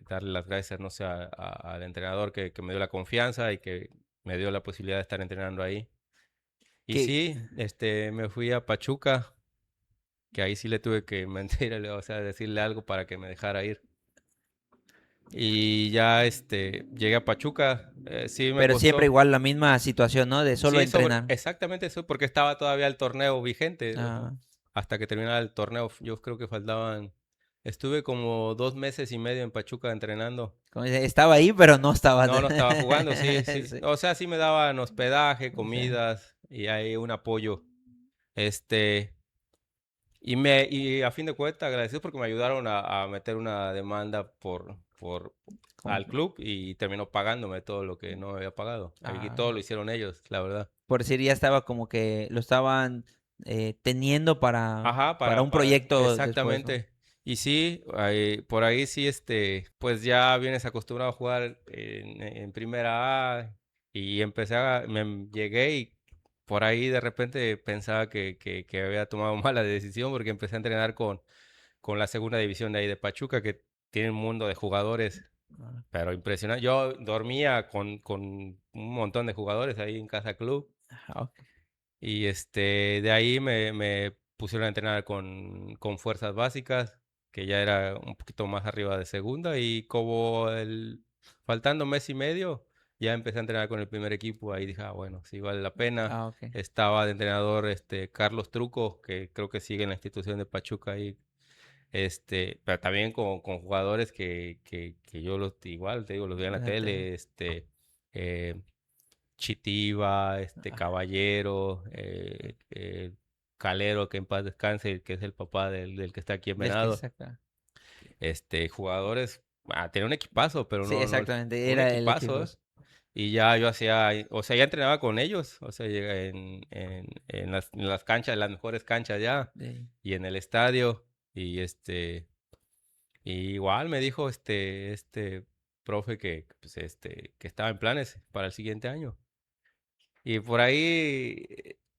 darle las gracias, no sé, al entrenador que me dio la confianza y que me dio la posibilidad de estar entrenando ahí. Y Que, sí, me fui a Pachuca, que ahí sí le tuve que mentirle, o sea, decirle algo para que me dejara ir. Y ya, llegué a Pachuca, sí me pero siempre costó. igual la misma situación, ¿no? De solo Sí, entrenar. exactamente eso, porque estaba todavía el torneo vigente, o sea, Ah, hasta que terminara el torneo. Yo creo que estuve como 2 meses y medio en Pachuca entrenando. como dice, estaba ahí, pero no estaba. No, no estaba jugando, sí, sí. Sí. O sea, sí me daban hospedaje, Sí. comidas y ahí un apoyo. Este, y a fin de cuentas agradecido porque me ayudaron a meter una demanda Como- al club y terminó pagándome todo lo que no me había pagado. Y ah, todo lo hicieron ellos, la verdad. por decir, ya estaba como que lo estaban teniendo Ajá, para un proyecto después, ¿no? exactamente. Y sí, por ahí sí, pues ya vienes acostumbrado a jugar en primera A y llegué y por ahí de repente pensaba que había tomado mala decisión porque empecé a entrenar con la segunda división de ahí de Pachuca, que tiene un mundo de jugadores, Ah, pero impresionante. Yo dormía con un montón de jugadores ahí en Casa Club. ok. Y de ahí me pusieron a entrenar con fuerzas básicas, que ya era un poquito más arriba de segunda. Y faltando mes y medio, ya empecé a entrenar con el primer equipo. Ahí dije, bueno, sí vale la pena. Ah, ok. Estaba de entrenador Carlos Truco, que creo que sigue en la institución de Pachuca ahí. Pero también con jugadores que yo igual, te digo, los veía en la tele, eh, Chitiba, Ah, Caballero, Calero, que en paz descanse, que es el papá del que está aquí en del que Venado. saca. Jugadores, tenía un equipazo, pero Sí, no, exactamente, un era el equipazo, equipo. ¿eh? Y ya yo o sea, ya entrenaba con ellos, o sea, en las canchas, en las mejores canchas ya, de- y en el estadio, y y igual me dijo profe pues, que estaba en planes para el siguiente año. Y por ahí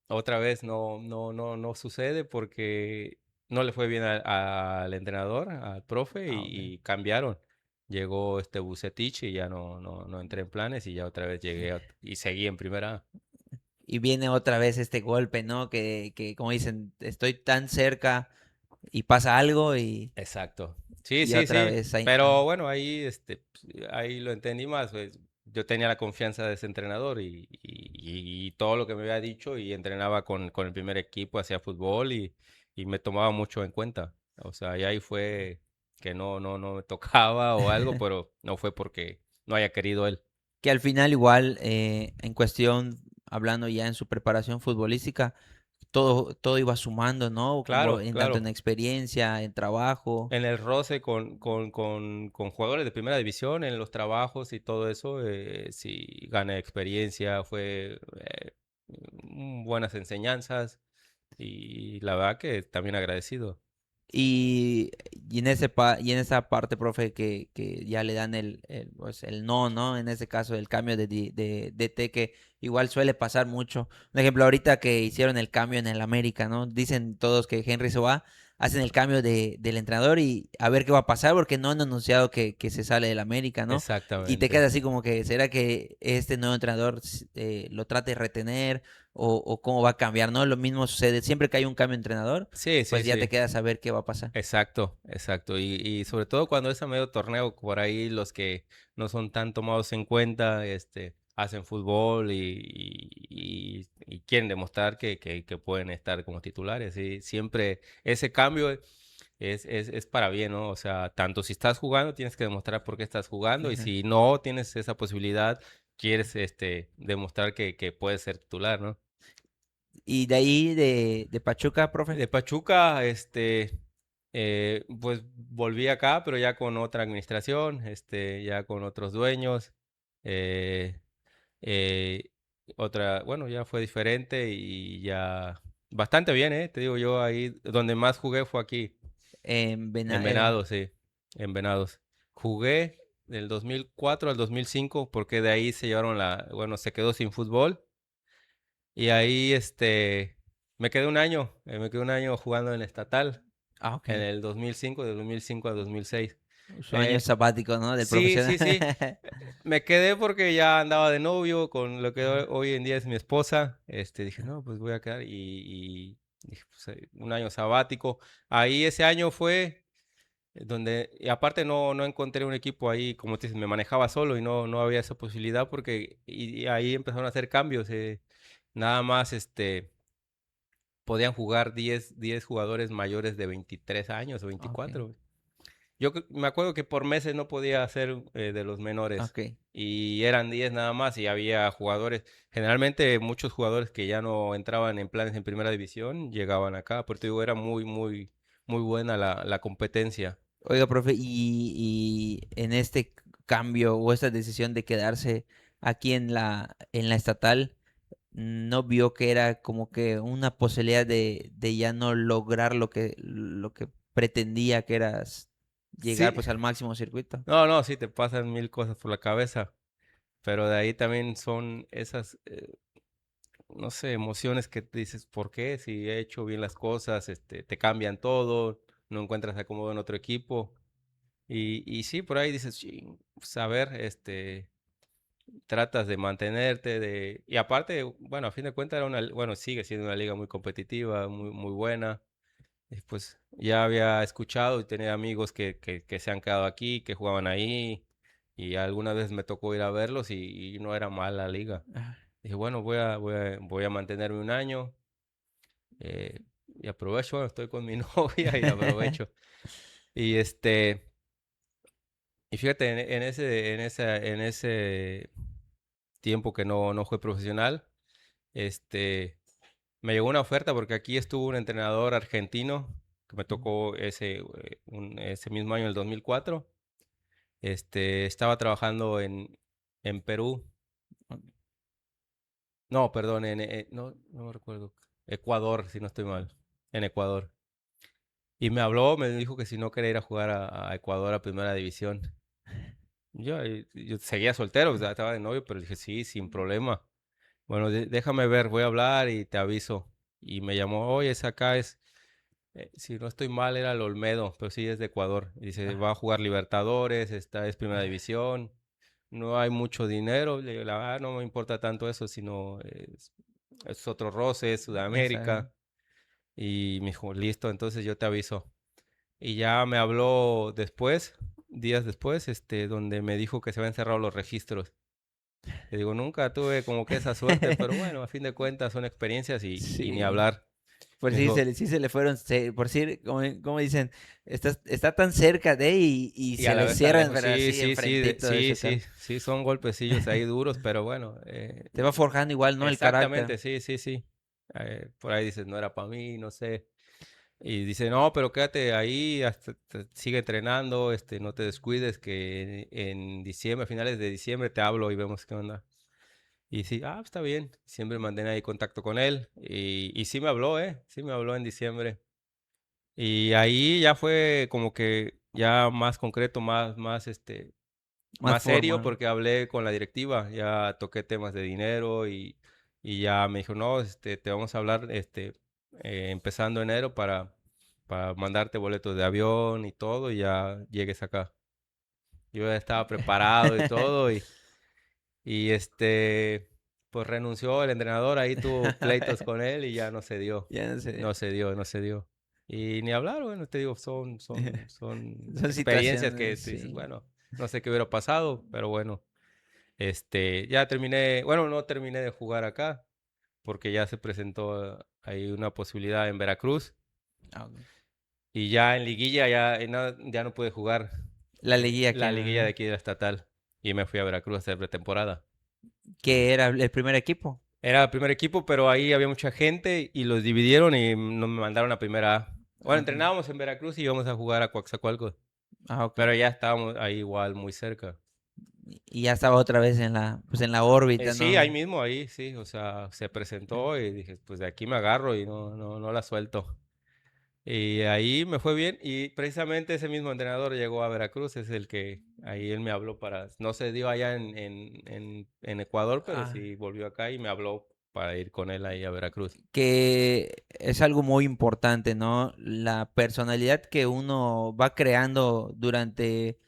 otra vez no sucede porque no le fue bien al entrenador, al profe, ah, ok. y cambiaron. Llegó Vucetich y ya no entré en planes y ya otra vez y seguí en primera A. Y viene otra vez este golpe, ¿no? Que como dicen, estoy tan cerca y pasa algo Exacto. Sí, y sí, otra sí. vez ahí. Pero bueno, ahí, ahí lo entendí más. Pues, yo tenía la confianza de ese entrenador y todo lo que me había dicho y entrenaba con el primer equipo, hacía fútbol y me tomaba mucho en cuenta. O sea, y ahí fue que no me tocaba o algo, pero no fue porque no haya querido él. Que al final igual, en cuestión, hablando ya en su preparación futbolística, todo iba sumando, ¿no? Como Claro, tanto en claro. experiencia, en trabajo. En el roce con jugadores de primera división, en los trabajos y todo eso, sí gané experiencia, fue buenas enseñanzas y la verdad que también agradecido. Y, y en esa parte, profe, que ya le dan pues, el no, ¿no? En ese caso, el cambio de DT, que igual suele pasar mucho. Un ejemplo, ahorita que hicieron el cambio en el América, ¿no? Dicen todos que Henry se va, hacen el cambio del entrenador y a ver qué va a pasar, porque no han anunciado que se sale del América, ¿no? Y te Exactamente. quedas así como que, ¿será que este nuevo entrenador lo trate de retener o cómo va a cambiar, ¿no? Lo mismo sucede siempre que hay un cambio de entrenador, Sí, pues sí, ya te sí. quedas a ver qué va a pasar. Exacto, exacto. Y sobre todo cuando es a medio torneo, por ahí los que no son tan tomados en cuenta, hacen fútbol y quieren demostrar que pueden estar como titulares. Y siempre ese cambio es para bien, ¿no? O sea, tanto si estás jugando, tienes que demostrar por qué estás jugando, y si no tienes esa posibilidad, quieres demostrar que puedes ser titular, ¿no? Y de ahí de Pachuca, profe. De Pachuca, pues volví acá, pero ya con otra administración, ya con otros dueños, eh, eh, bueno, ya fue diferente y ya bastante bien, ¿eh? Te digo yo, ahí donde más jugué fue aquí, En en Venados, sí, en Venados. Jugué del 2004 al 2005 porque de ahí se llevaron bueno, se quedó sin fútbol. Y ahí, me quedé un año jugando en estatal, ok. en el 2005, de 2005 a 2006. Su año Eh, sabático, ¿no? Del sí, profesional. sí, sí. Me quedé porque ya andaba de novio con lo que hoy en día es mi esposa. Dije, no, pues voy a quedar y dije, pues, un año sabático. Ahí ese año fue donde, y aparte no encontré un equipo ahí, como te dices, me manejaba solo y no había esa posibilidad porque y ahí empezaron a hacer cambios. Nada más, podían jugar diez jugadores mayores de 23 años o Ok, 24. Me acuerdo que por meses no podía ser de los menores ok. y eran 10 nada más y había jugadores, generalmente muchos jugadores que ya no entraban en planes en primera división llegaban acá, porque digo, era muy buena la competencia. Oiga, profe, y en este cambio o esta decisión de quedarse aquí en la estatal, ¿no vio que era como que una posibilidad de ya no lograr lo que pretendía, que era llegar Sí, pues al máximo circuito? no, sí, te pasan mil cosas por la cabeza, pero de ahí también son esas, no sé, emociones que te dices, ¿por qué? Si he hecho bien las cosas, te cambian todo, no encuentras acomodo en otro equipo. Y sí, por ahí dices, "Chin, pues a ver, tratas de mantenerte, y aparte, bueno, a fin de cuentas bueno, sigue siendo una liga muy competitiva, muy buena. Y pues ya había escuchado y tenía amigos que se han quedado aquí, que jugaban ahí, y algunas veces me tocó ir a verlos y no era mal la liga. Ah, Dije, bueno, voy a mantenerme un año, y aprovecho, bueno, estoy con mi novia y aprovecho. Y y fíjate, en ese tiempo que no fue profesional, este, me llegó una oferta porque aquí estuvo un entrenador argentino que me tocó ese mismo año, el 2004. Estaba trabajando en Perú. No, perdón, no me recuerdo. Ecuador, si no estoy mal. En Ecuador. Y me habló, me dijo que si no quería ir a jugar a Ecuador a Primera División. Yo seguía soltero, o sea, estaba de novio, pero dije, sí, sin problema. Bueno, déjame ver, voy a hablar y te aviso. Y me llamó, oye, si no estoy mal, era el Olmedo, pero sí es de Ecuador. Y dice, ah, va a jugar Libertadores, esta es Primera División, no hay mucho dinero. Le digo, la verdad, no me importa tanto eso, sino es otro roce, es esa- Sudamérica. Y me dijo, listo, entonces yo te aviso. Y ya me habló después, días después, donde me dijo que se habían cerrado los registros. Le digo, nunca tuve como que esa suerte, pero bueno, a fin de cuentas son experiencias y ni Sí. hablar. Por Me si dijo, sí se le fueron, por si, como dicen, está tan cerca de y y a se la le vez tan cierran, lejos, pero sí, así sí, sí, enfrentito de chocar. sí, son golpecillos ahí duros, pero bueno, Te va forjando igual, ¿no? El carácter. exactamente, sí, sí, sí. Por ahí dices, no era para mí, no sé. Y dice, no, pero quédate ahí, sigue entrenando, no te descuides, que en diciembre, a finales de diciembre te hablo y vemos qué onda. Y sí, está bien. Siempre mantenía ahí contacto con él. Y sí me habló, sí me habló en diciembre. Y ahí ya fue como que ya más concreto, Más más serio, formal. porque hablé con la directiva, ya toqué temas de dinero y ya me dijo, no, te vamos a hablar, empezando enero para mandarte boletos de avión y todo, y ya llegues acá. Yo ya estaba preparado y todo, y pues renunció el entrenador, ahí tuvo pleitos con él y ya no se dio, Ya no sé. no se dio, no se dio. Y ni hablar, bueno, te digo, son Son experiencias que situaciones, tú dices, sí. bueno, no sé qué hubiera pasado, pero bueno. Ya terminé, bueno, no terminé de jugar acá, porque ya se presentó ahí una posibilidad en Veracruz, Ah, ok. y ya en liguilla ya no pude jugar La liguilla la liguilla de aquí de la estatal, y me fui a Veracruz a hacer pretemporada. que era el primer equipo. Era el primer equipo, pero ahí había mucha gente y los dividieron y no me mandaron a primera A. Bueno, Ah, ok. entrenábamos en Veracruz y íbamos a jugar a Coatzacoalcos, Ah, ok. pero ya estábamos ahí igual muy cerca. Y ya estaba otra vez en la órbita, Sí, ahí ¿no? mismo, ahí sí, o sea, se presentó y dije, pues de aquí me agarro y no la suelto. Y ahí me fue bien y precisamente ese mismo entrenador llegó a Veracruz, es el que ahí él me habló no se dio allá en Ecuador, pero Ah, sí volvió acá y me habló para ir con él ahí a Veracruz. que es algo muy importante, ¿no? La personalidad que uno va creando durante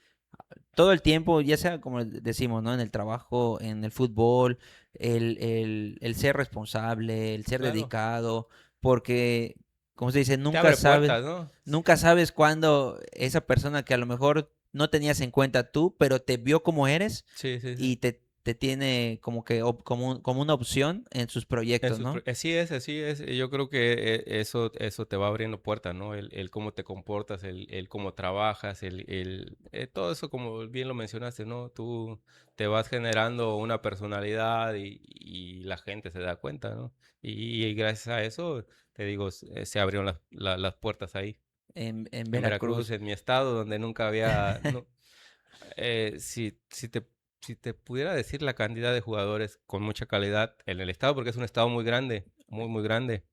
todo el tiempo, ya sea como decimos, ¿no? En el trabajo, en el fútbol, el ser responsable, el ser Claro, dedicado, porque, como se dice, te abre puertas, ¿no? nunca sabes cuándo esa persona que a lo mejor no tenías en cuenta tú, pero te vio como eres Sí, sí, sí. y te tiene como que como una opción en sus proyectos, ¿no? Así es, así es. Yo creo que eso te va abriendo puertas, ¿no? El cómo te comportas, el cómo trabajas, todo eso, como bien lo mencionaste, ¿no? Tú te vas generando una personalidad y la gente se da cuenta, ¿no? Y gracias a eso, te digo, se abrieron las puertas ahí. En En Veracruz, Veracruz. en mi estado, donde nunca había, no, si te pudiera decir la cantidad de jugadores con mucha calidad en el estado, porque es un estado muy grande, muy, muy grande,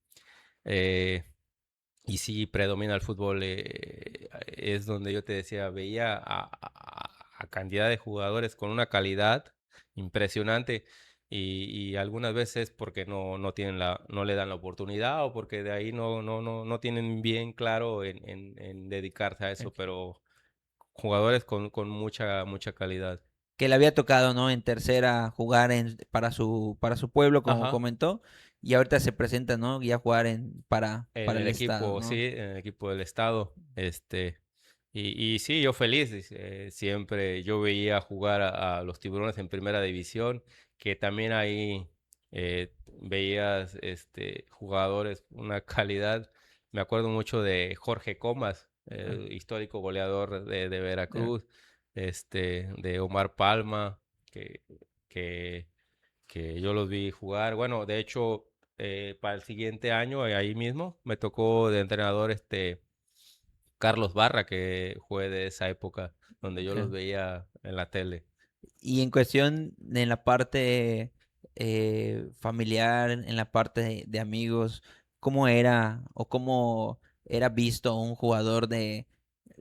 eh, y sí predomina el fútbol, es donde yo te decía, veía a cantidad de jugadores con una calidad impresionante. Y algunas veces porque no tienen no le dan la oportunidad o porque de ahí no tienen bien claro en dedicarse a eso, pero jugadores con mucha calidad. Que le había tocado, ¿no? En tercera jugar para su pueblo, como Ajá. comentó, y ahorita se presenta, ¿no? Ya jugar En para el el estado, equipo, sí, ¿no? en el equipo del estado. Y sí, yo feliz. Siempre yo veía jugar a los Tiburones en primera división, que también ahí veías jugadores, una calidad. Me acuerdo mucho de Jorge Comas, Ah, el histórico goleador de ya. Veracruz, de Omar Palma, que, que que yo los vi jugar. Bueno, de hecho, para el siguiente año, ahí mismo, me tocó de entrenador Carlos Barra, que fue de esa época, donde yo los Ok. veía en la tele. Y en cuestión, en la parte familiar, en la parte de amigos, ¿cómo era o cómo era visto un jugador de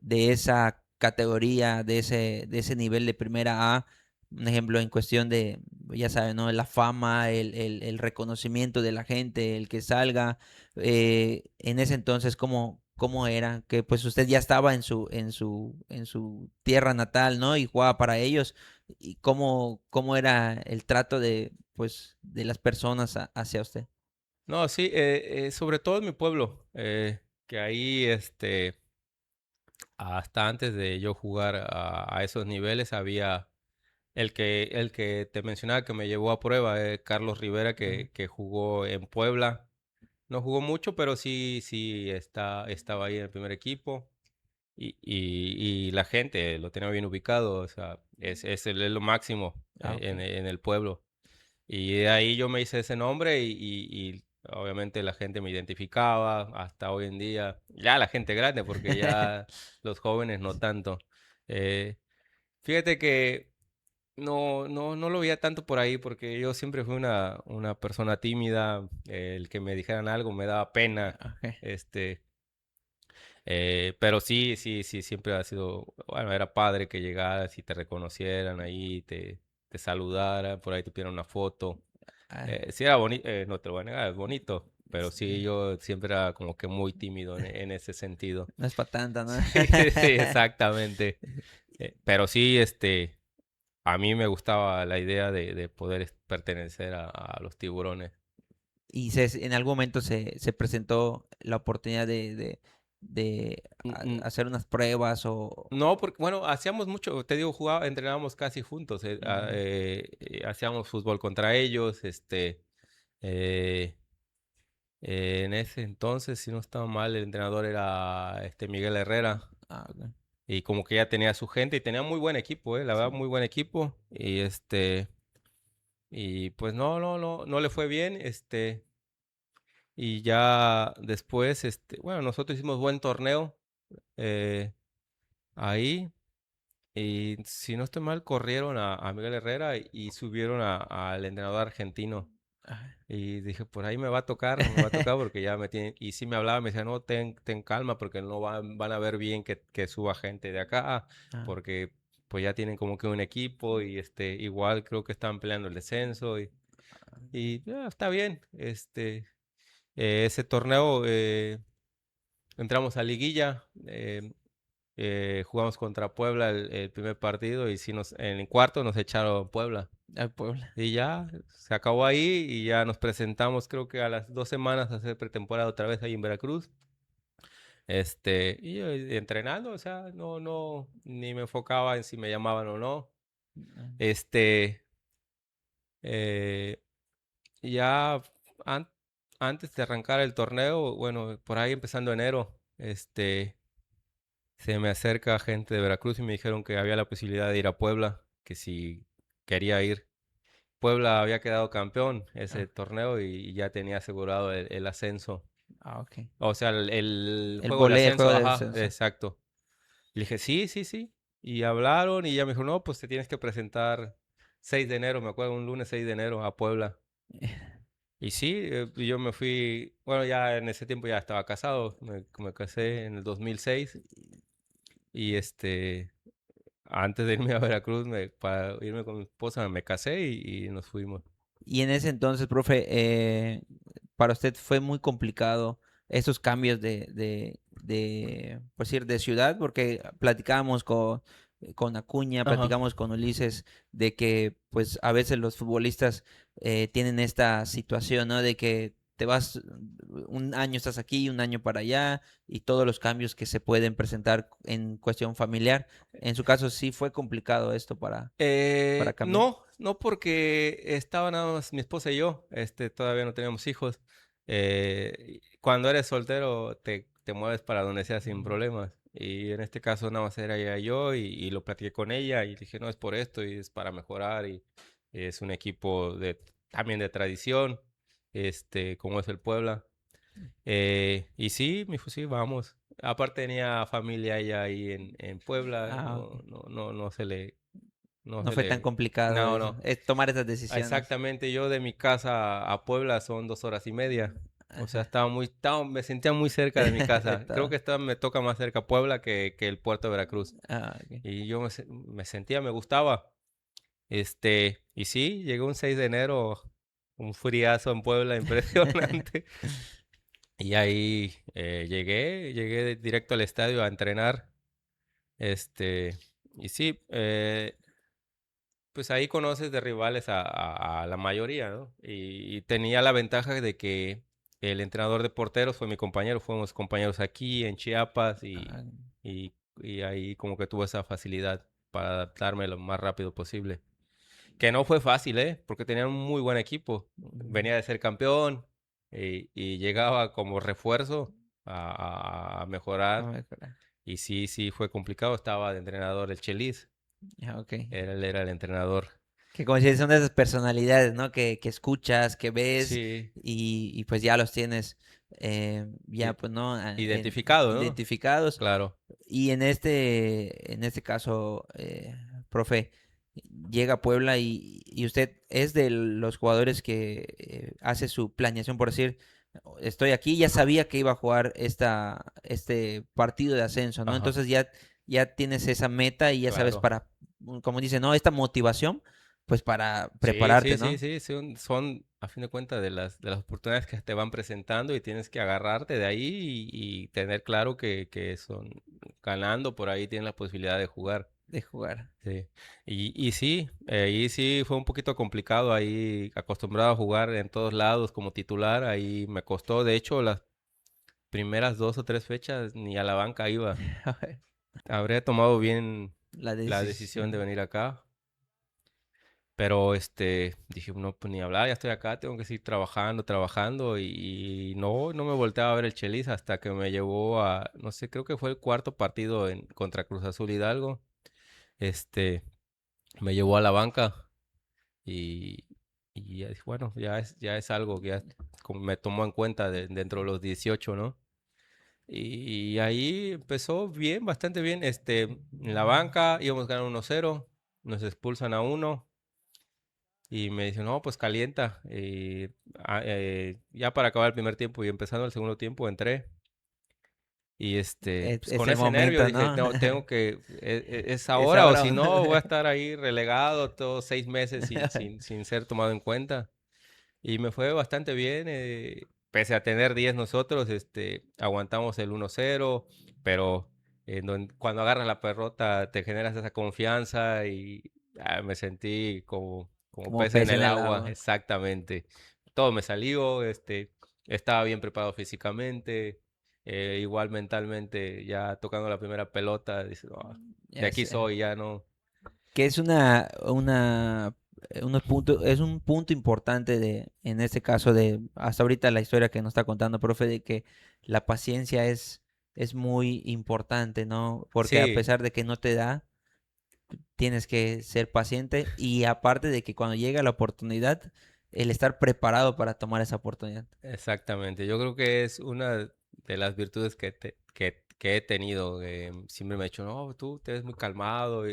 esa categoría, de ese nivel de primera A? Un ejemplo, en cuestión de, ya saben, ¿no? La fama, el reconocimiento de la gente, el que salga. En ese entonces, ¿cómo era? Que pues usted ya estaba en su tierra natal, ¿no? Y jugaba para ellos y cómo era el trato de, pues, de las personas hacia usted. No, sí, sobre todo en mi pueblo, que ahí, hasta antes de yo jugar a esos niveles, había el que te mencionaba que me llevó a prueba, Carlos Rivera, Ajá. que jugó en Puebla. No jugó mucho, pero sí estaba ahí en el primer equipo. Y la gente lo tenía bien ubicado, o sea, es lo máximo Ah, ok. en el pueblo. Y de ahí yo me hice ese nombre obviamente la gente me identificaba, hasta hoy en día, ya la gente grande, porque ya los jóvenes no tanto. Eh, Fíjate que no lo veía tanto por ahí, porque yo siempre fui una persona tímida, el que me dijeran algo me daba pena, Ok. este, pero sí, sí, sí, siempre ha sido, bueno, era padre que llegaras y te reconocieran ahí, te saludaran, por ahí te pidieran una foto. Ah, Sí era bonito, no te lo voy a negar, es bonito, pero sí, sí. yo siempre era como que muy tímido en ese sentido. No es para tanto, ¿no? Sí, sí, exactamente. Pero sí, a mí me gustaba la idea de poder pertenecer a los tiburones. Y en algún momento se presentó la oportunidad de Mm, mm, hacer unas pruebas o... No, porque, bueno, hacíamos mucho, te digo, entrenábamos casi juntos, Mm, hacíamos fútbol contra ellos, eh, en ese entonces, si no estaba mal, el entrenador era Miguel Herrera. ok. Y como que ya tenía su gente y tenía muy buen equipo, la verdad, Sí. muy buen equipo. Y pues no le fue bien, y ya después, bueno, nosotros hicimos buen torneo eh, ahí. Y si no estoy mal, corrieron a Miguel Herrera y subieron al entrenador argentino. Ajá. Y dije, por ahí me va a tocar porque ya me tienen. Y sí me hablaba, me decía, no, ten calma porque no van a ver bien que suba gente de acá, Ah, porque pues ya tienen como que un equipo y igual creo que estaban peleando el descenso y ya, está bien. Ese torneo entramos a liguilla, jugamos contra Puebla el primer partido y sí en el cuarto nos echaron Puebla. al Puebla. Y ya se acabó ahí y ya nos presentamos creo que a las 2 semanas a hacer pretemporada otra vez ahí en Veracruz. Y entrenando, o sea, ni me enfocaba en si me llamaban o no. Ah, Este, eh, ya an- antes de arrancar el torneo, bueno, por ahí empezando enero, se me acerca gente de Veracruz y me dijeron que había la posibilidad de ir a Puebla, que si quería ir. Puebla había quedado campeón ese ah, torneo y ya tenía asegurado el ascenso. ok. O sea, el El juego del voleo, el ascenso, juego de ajá, descenso. exacto. Le dije, sí, sí, sí. Y hablaron y ya me dijo, no, pues te tienes que presentar 6 de enero, me acuerdo, un lunes 6 de enero a Puebla. Y sí, y yo me fui, bueno, ya en ese tiempo ya estaba casado, me casé en el 2006 y antes de irme a Veracruz, para irme con mi esposa, me casé y nos fuimos. Y en ese entonces, profe, para usted fue muy complicado esos cambios pues decir, de ciudad, porque platicábamos con Acuña, Ajá. platicamos con Ulises, de que pues a veces los futbolistas tienen esta situación, ¿no? De que te vas, un año estás aquí, un año para allá, y todos los cambios que se pueden presentar en cuestión familiar. En su caso, sí fue complicado esto para cambiar. No porque estaba nada más mi esposa y yo, todavía no teníamos hijos. Cuando eres soltero te mueves para donde sea sin Mm, problemas. Y en este caso nada más era ella y yo y lo platiqué con ella y dije, no, es por esto y es para mejorar y es un equipo también de tradición, como es el Puebla. Y sí, me dijo, sí, vamos. Aparte tenía familia ella ahí en Puebla, ah, ok. no se le, no No se fue tan le, complicado no, eso, no. es tomar esas decisiones. Exactamente, yo de mi casa a Puebla son 2 horas y media. O sea, Ajá. me sentía muy cerca de mi casa. Creo Todo. que me toca más cerca Puebla que el puerto de Veracruz. Ah, ok. Y yo me sentía, me gustaba. Y sí, llegó un 6 de enero, un friazo en Puebla impresionante. Y ahí llegué directo al estadio a entrenar. Este, y sí, pues ahí conoces de rivales a la mayoría, ¿no? Y tenía la ventaja de que el entrenador de porteros fue mi compañero, fuimos compañeros aquí en Chiapas Ah, y ahí como que tuve esa facilidad para adaptarme lo más rápido posible. Que no fue fácil, ¿eh? Porque tenía un muy buen equipo. mm, Venía de ser campeón y llegaba como refuerzo a a mejorar. mejorar. Y sí, sí, fue complicado. Estaba de entrenador el Chelis. Ah, ok. Él era el entrenador. Que como dices, son de esas personalidades, ¿no? Que escuchas, que ves Sí, y pues ya los tienes ya i- pues, ¿no? identificado, ¿no? Identificados. Claro. Y en este caso, profe, llega a Puebla y usted es de los jugadores que hace su planeación, por decir, estoy aquí, ya sabía que iba a jugar este partido de ascenso, ¿no? Ajá, Entonces ya tienes esa meta y ya sabes claro. para, como dice, ¿no? Esta motivación, pues para Sí, sí, prepararte, sí, ¿no? sí, son a fin de cuentas de las oportunidades que te van presentando y tienes que agarrarte de ahí y tener claro que son ganando por ahí tienes la posibilidad de jugar. De jugar. Sí. Y sí, ahí sí fue un poquito complicado, ahí acostumbrado a jugar en todos lados como titular, ahí me costó, de hecho, las primeras 2 o 3 fechas ni a la banca iba. Habría tomado bien La la decisión de decisión. venir acá. Pero dije, no, pues ni hablar, ya estoy acá, tengo que seguir trabajando, trabajando. Y no me volteaba a ver el Chelis hasta que me llevó a, no sé, creo que fue el cuarto partido contra Cruz Azul Hidalgo. Este, Me llevó a la banca y, y ya dije, bueno, ya es algo que ya como me tomó en cuenta dentro de los 18, ¿no? Y ahí empezó bien, bastante bien. En la banca íbamos ganando 1-0, nos expulsan a uno. Y me dice, no, pues calienta. Y ya para acabar el primer tiempo y empezando el segundo tiempo entré. Y pues Es con el ese nervio momento, dije, ¿no? no, tengo que, es Es ahora o si ahora. no, voy a estar ahí relegado todos 6 meses sin ser tomado en cuenta. Y me fue bastante bien, pese a tener 10 nosotros, aguantamos el 1-0, pero cuando agarras la pelota te generas esa confianza y me sentí como Como pez en pez en el el agua, agua. exactamente. Todo me salió, estaba bien preparado físicamente, igual mentalmente, ya tocando la primera pelota, dices, "No, de Ya aquí sé. soy, ya no." Que es unos puntos, es un punto importante en este caso hasta ahorita la historia que nos está contando, profe, de que la paciencia es muy importante, ¿no? Porque a Sí, pesar de que no te da, tienes que ser paciente y aparte de que cuando llega la oportunidad, el estar preparado para tomar esa oportunidad. exactamente, yo creo que es una de las virtudes que he tenido. Siempre me he dicho, no, tú te ves muy calmado,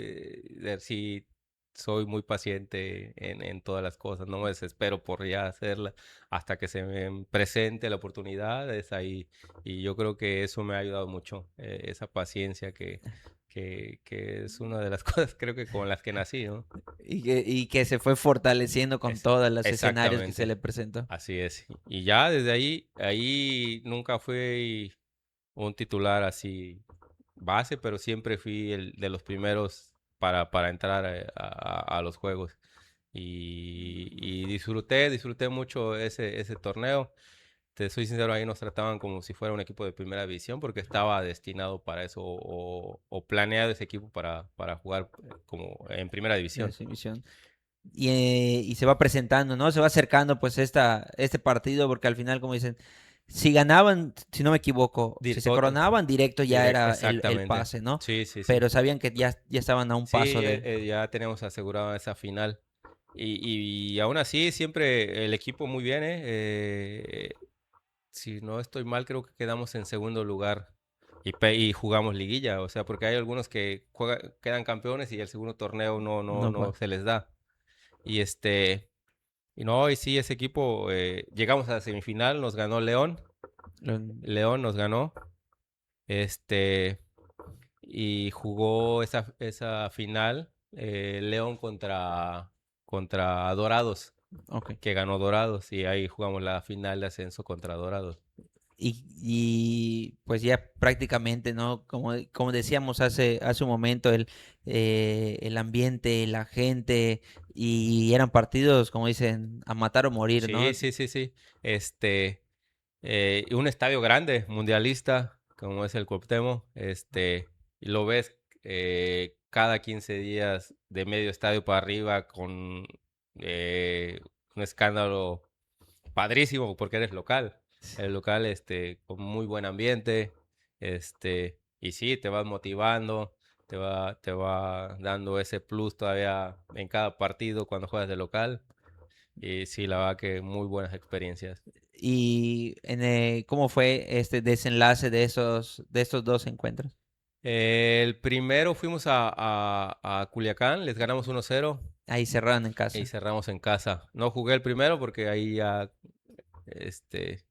sí, soy muy paciente en todas las cosas, no me desespero por ya hacerla hasta que se me presente la oportunidad, es ahí. Y yo creo que eso me ha ayudado mucho, esa paciencia que es una de las cosas creo que con las que nací, ¿no? Y que se fue fortaleciendo con todos los escenarios que se Exactamente. le presentó. Así es. Y ya desde ahí nunca fui un titular así base, pero siempre fui el de los primeros para entrar a los juegos. Y disfruté mucho ese torneo. Te soy sincero, ahí nos trataban como si fuera un equipo de primera división porque estaba destinado para eso o planeado ese equipo para jugar como en primera La división. exhibición. Y se va presentando, ¿no? Se va acercando pues este partido porque al final, como dicen, si ganaban, si no me equivoco, si se coronaban, directo ya era el Exactamente. pase, ¿no? Sí, sí, sí. Pero sabían que ya estaban a un Sí, paso de... ya tenemos asegurada esa final. Y aún así, siempre el equipo muy bien, ¿eh? Si no estoy mal, creo que quedamos en segundo lugar y jugamos liguilla. O sea, porque hay algunos que quedan campeones y el segundo torneo No, no se les da. Y y no, y sí, ese equipo, llegamos a la semifinal, nos ganó León. lo- León nos ganó. Este, y jugó esa final León contra Dorados, ok. que ganó Dorados y ahí jugamos la final de ascenso contra Dorados. Y pues ya prácticamente, ¿no? Como decíamos hace un momento, el ambiente, la gente, y eran partidos, como dicen, a matar o morir, Sí, ¿no? sí, sí, sí. Un estadio grande, mundialista, como es el Cuauhtémoc, y lo ves cada 15 días de medio estadio para arriba con un escándalo padrísimo porque eres local. El local, con muy buen ambiente, y sí, te vas motivando. te va dando ese plus todavía en cada partido cuando juegas de local. Y sí, la verdad que muy buenas experiencias. ¿Y cómo fue este desenlace de estos dos encuentros? El primero fuimos a Culiacán, les ganamos 1-0 Ahí cerraron en y casa. cerramos en casa. No jugué el primero porque ahí ya este,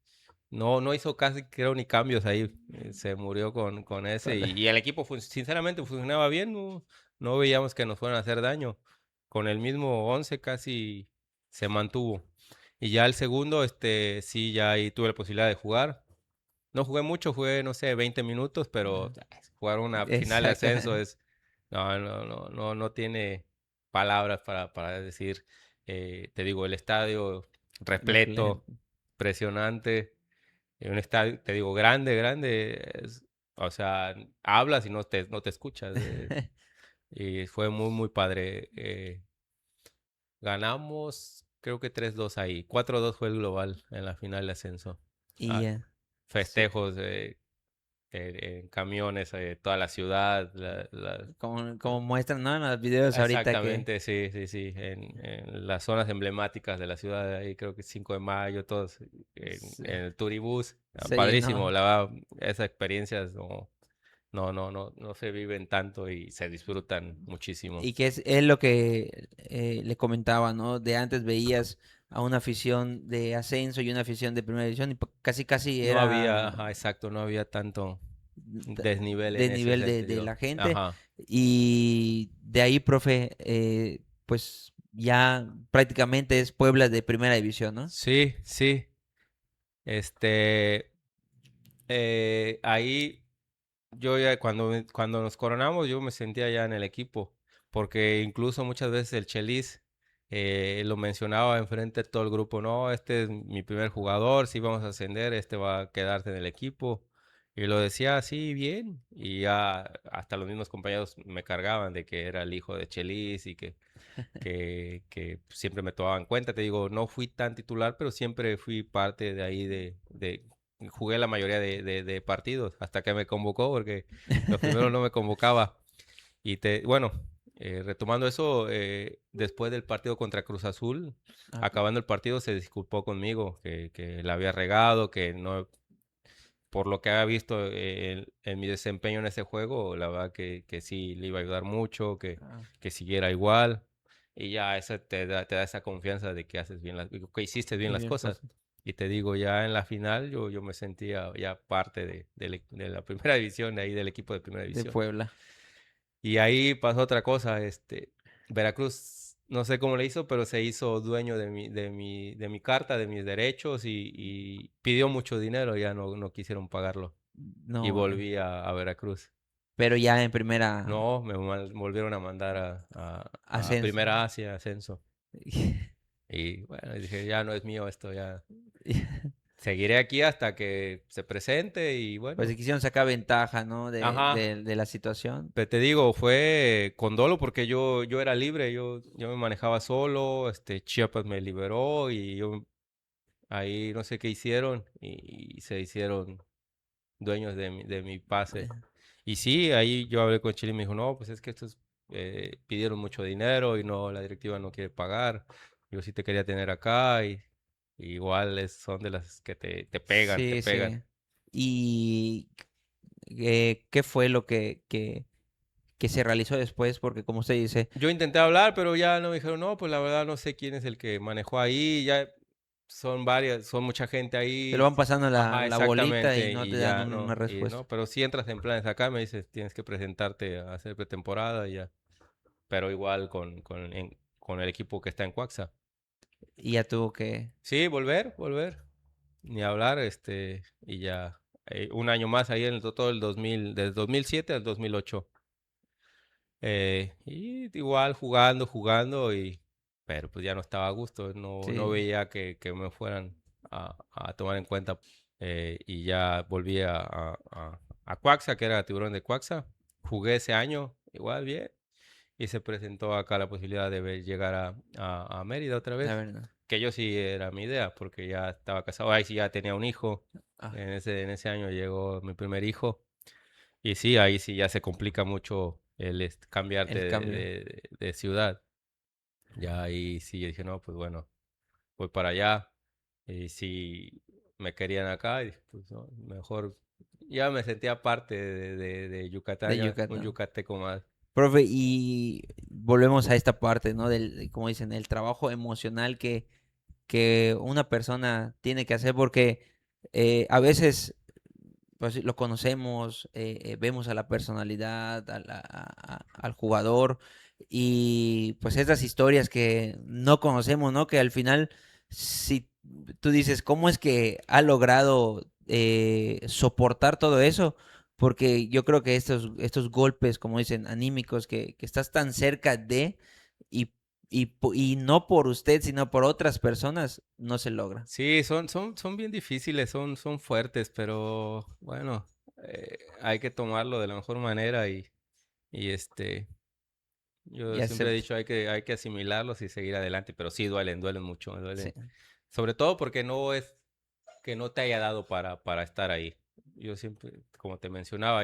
no hizo casi, creo, ni cambios ahí. Se murió con ese. Y el equipo, sinceramente, funcionaba bien. No veíamos que nos fueran a hacer daño. Con el mismo 11 casi se mantuvo. Y ya el segundo, sí, ya ahí tuve la posibilidad de jugar. No jugué mucho, jugué, no sé, 20 minutos, pero jugar una final de Exacto. ascenso es... no tiene palabras para decir. Te digo, el estadio repleto, impresionante. Un estadio, te digo, grande, grande. O sea, hablas y no te escuchas. Y fue muy, muy padre. Ganamos, creo que 3-2 ahí. 4-2 fue el global en la final de ascenso. Y Ah, festejos en camiones, toda la ciudad. como muestran, ¿no? En los videos ahorita que... Exactamente, sí, sí, sí. En las zonas emblemáticas de la ciudad, ahí creo que 5 de mayo, todos se, en el turibús. se Padrísimo, llenó. la verdad, esas experiencias no se viven tanto y se disfrutan muchísimo. Y que es lo que le comentaba, ¿no? De antes veías a una afición de ascenso y una afición de primera división y casi casi No había, era ajá, exacto, no había tanto desnivel de en ese nivel de sentido. la gente. Ajá. Y de ahí, profe, pues ya prácticamente es Puebla de primera división, ¿no? Sí, sí. Este, ahí yo ya cuando nos coronamos, yo me sentía ya en el equipo, porque incluso muchas veces el Chelis lo mencionaba enfrente de todo el grupo, no, este es mi primer jugador, si vamos a ascender, este va a quedarse en el equipo. Y lo decía así bien, y ya hasta los mismos compañeros me cargaban de que era el hijo de Chelis y que siempre me tomaban en cuenta. Te digo, no fui tan titular, pero siempre fui parte de ahí jugué la mayoría de partidos hasta que me convocó, porque los primeros no me convocaba. Bueno, retomando eso, después del partido contra Cruz Azul, Ah, acabando el partido, se disculpó conmigo, que la había regado, que no, por lo que había visto en mi desempeño en ese juego, la verdad que sí le iba a ayudar mucho, ah, que siguiera igual. Y ya eso te da esa confianza de que haces bien que hiciste bien sí, las bien, cosas. Y te digo, ya en la final yo me sentía ya parte de la primera división, de ahí del equipo de primera de división. Puebla. Y ahí pasó otra cosa, Veracruz, no sé cómo le hizo, pero se hizo dueño de mi carta, de mis derechos y pidió mucho dinero, ya no quisieron pagarlo. Y No, volví a Veracruz. pero ya en primera No, volvieron a mandar a ascenso. Primera Asia, Ascenso. Y bueno, dije, ya no es mío esto, ya seguiré aquí hasta que se presente y Pues bueno. se quisieron sacar ventaja, ¿no? Ajá, De la situación. pero te digo, fue con dolo porque yo era libre, yo me manejaba solo, Chiapas me liberó y yo ahí no sé qué hicieron y se hicieron dueños de mi pase. Y sí, ahí yo hablé con Chile y me dijo, no, pues es que estos pidieron mucho dinero y no, la directiva no quiere pagar. Yo sí te quería tener acá y igual son de las que te pegan, te Sí, pegan. sí. ¿Y qué fue lo que se realizó después? Porque como usted dice, Yo intenté hablar, pero ya no me dijeron, no, pues la verdad no sé quién es el que manejó ahí, ya son mucha gente te lo ahí. van pasando Ajá, la bolita y exactamente, no y te dan ya una no, y respuesta. no, pero si entras en planes acá, me dices, tienes que presentarte a hacer pretemporada y ya, pero igual con el equipo que está en Cuaxa. Y ya tuvo que... Sí, volver, ni hablar, y ya, un año más ahí en todo el 2000, desde 2007 al 2008. Y igual jugando, pero pues ya no estaba a gusto, no Sí, veía que me fueran a tomar en cuenta. Y ya volví a Cuaxa, que era Tiburón de Cuaxa. Jugué ese año, igual bien, y se presentó acá la posibilidad de llegar a Mérida otra la vez, verdad. que yo sí era mi idea, porque ya estaba casado, ahí sí ya tenía un hijo. Ah, En ese año llegó mi primer hijo. Y sí, ahí sí ya se complica mucho cambiarte El cambio. de ciudad. Ya ahí sí dije, no, pues bueno, voy para allá. Y si me querían acá, y dije, pues no, mejor. Ya me sentía parte de Yucatán, De ya un Yucatán. yucateco más. Profe, y volvemos a esta parte, ¿no? Como dicen, el trabajo emocional que una persona tiene que hacer, porque a veces pues sí, lo conocemos, vemos a la personalidad, al jugador y pues estas historias que no conocemos, ¿no? Que al final, si tú dices, ¿cómo es que ha logrado soportar todo eso? Porque yo creo que estos golpes, como dicen, anímicos, que estás tan cerca de y, y no por usted, sino por otras personas, no se logra. Sí, son bien difíciles, son fuertes, pero bueno, hay que tomarlo de la mejor manera y yo Y siempre he acepto. dicho hay que asimilarlos y seguir adelante, pero sí duelen mucho, Sí. duelen. Sobre todo porque no es que no te haya dado para estar ahí. Yo siempre, como te mencionaba,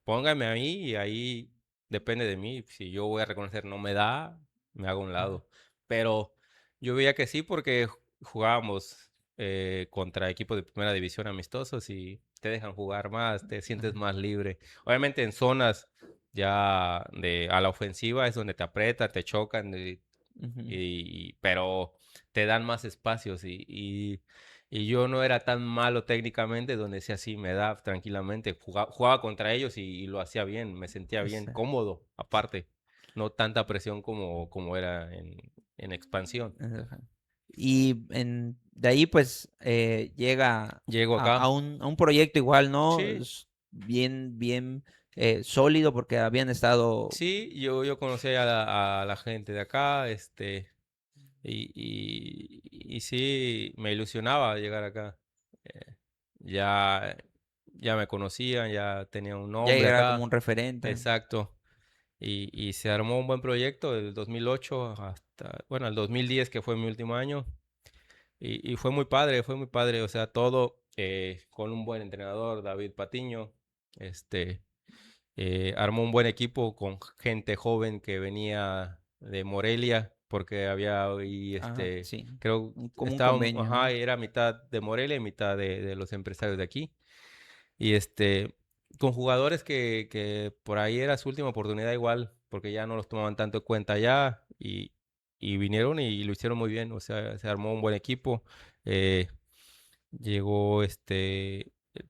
póngame a mí y ahí depende de mí. Si yo voy a reconocer no me da, me hago a un Ujú. lado. Pero yo veía que sí porque jugábamos contra equipos de primera división amistosos y te dejan jugar más, te sientes Ajá. más libre. Obviamente en zonas ya a la ofensiva es donde te aprietan, te chocan, Ujú. pero te dan más espacios y yo no era tan malo técnicamente, donde decía sí, me da tranquilamente. Jugaba contra ellos y lo hacía bien, me sentía bien, Esa- cómodo, aparte. No tanta presión como era en expansión. ajá. Y de ahí pues llega Llego a acá. un proyecto igual, ¿no? Sí, Es bien, bien sólido porque habían estado... sí, yo conocí a la gente de acá, y sí, me ilusionaba llegar acá. Eh, ya, ya me conocían, ya tenía un Ya nombre llegará como acá. un referente. Exacto. Y se armó un buen proyecto del 2008 hasta, bueno, el 2010 que fue mi último año. Y fue muy padre, fue muy padre. O sea, todo con un buen entrenador, David Patiño. Este, Armó un buen equipo con gente joven que venía de Morelia, porque había, Ajá, sí. creo, Como un convenio, ajá, ¿no? era mitad de Morelia y mitad de los empresarios de aquí. Y con jugadores que por ahí era su última oportunidad igual, porque ya no los tomaban tanto en cuenta ya y vinieron y lo hicieron muy bien, o sea, se armó un buen equipo. eh, Llegó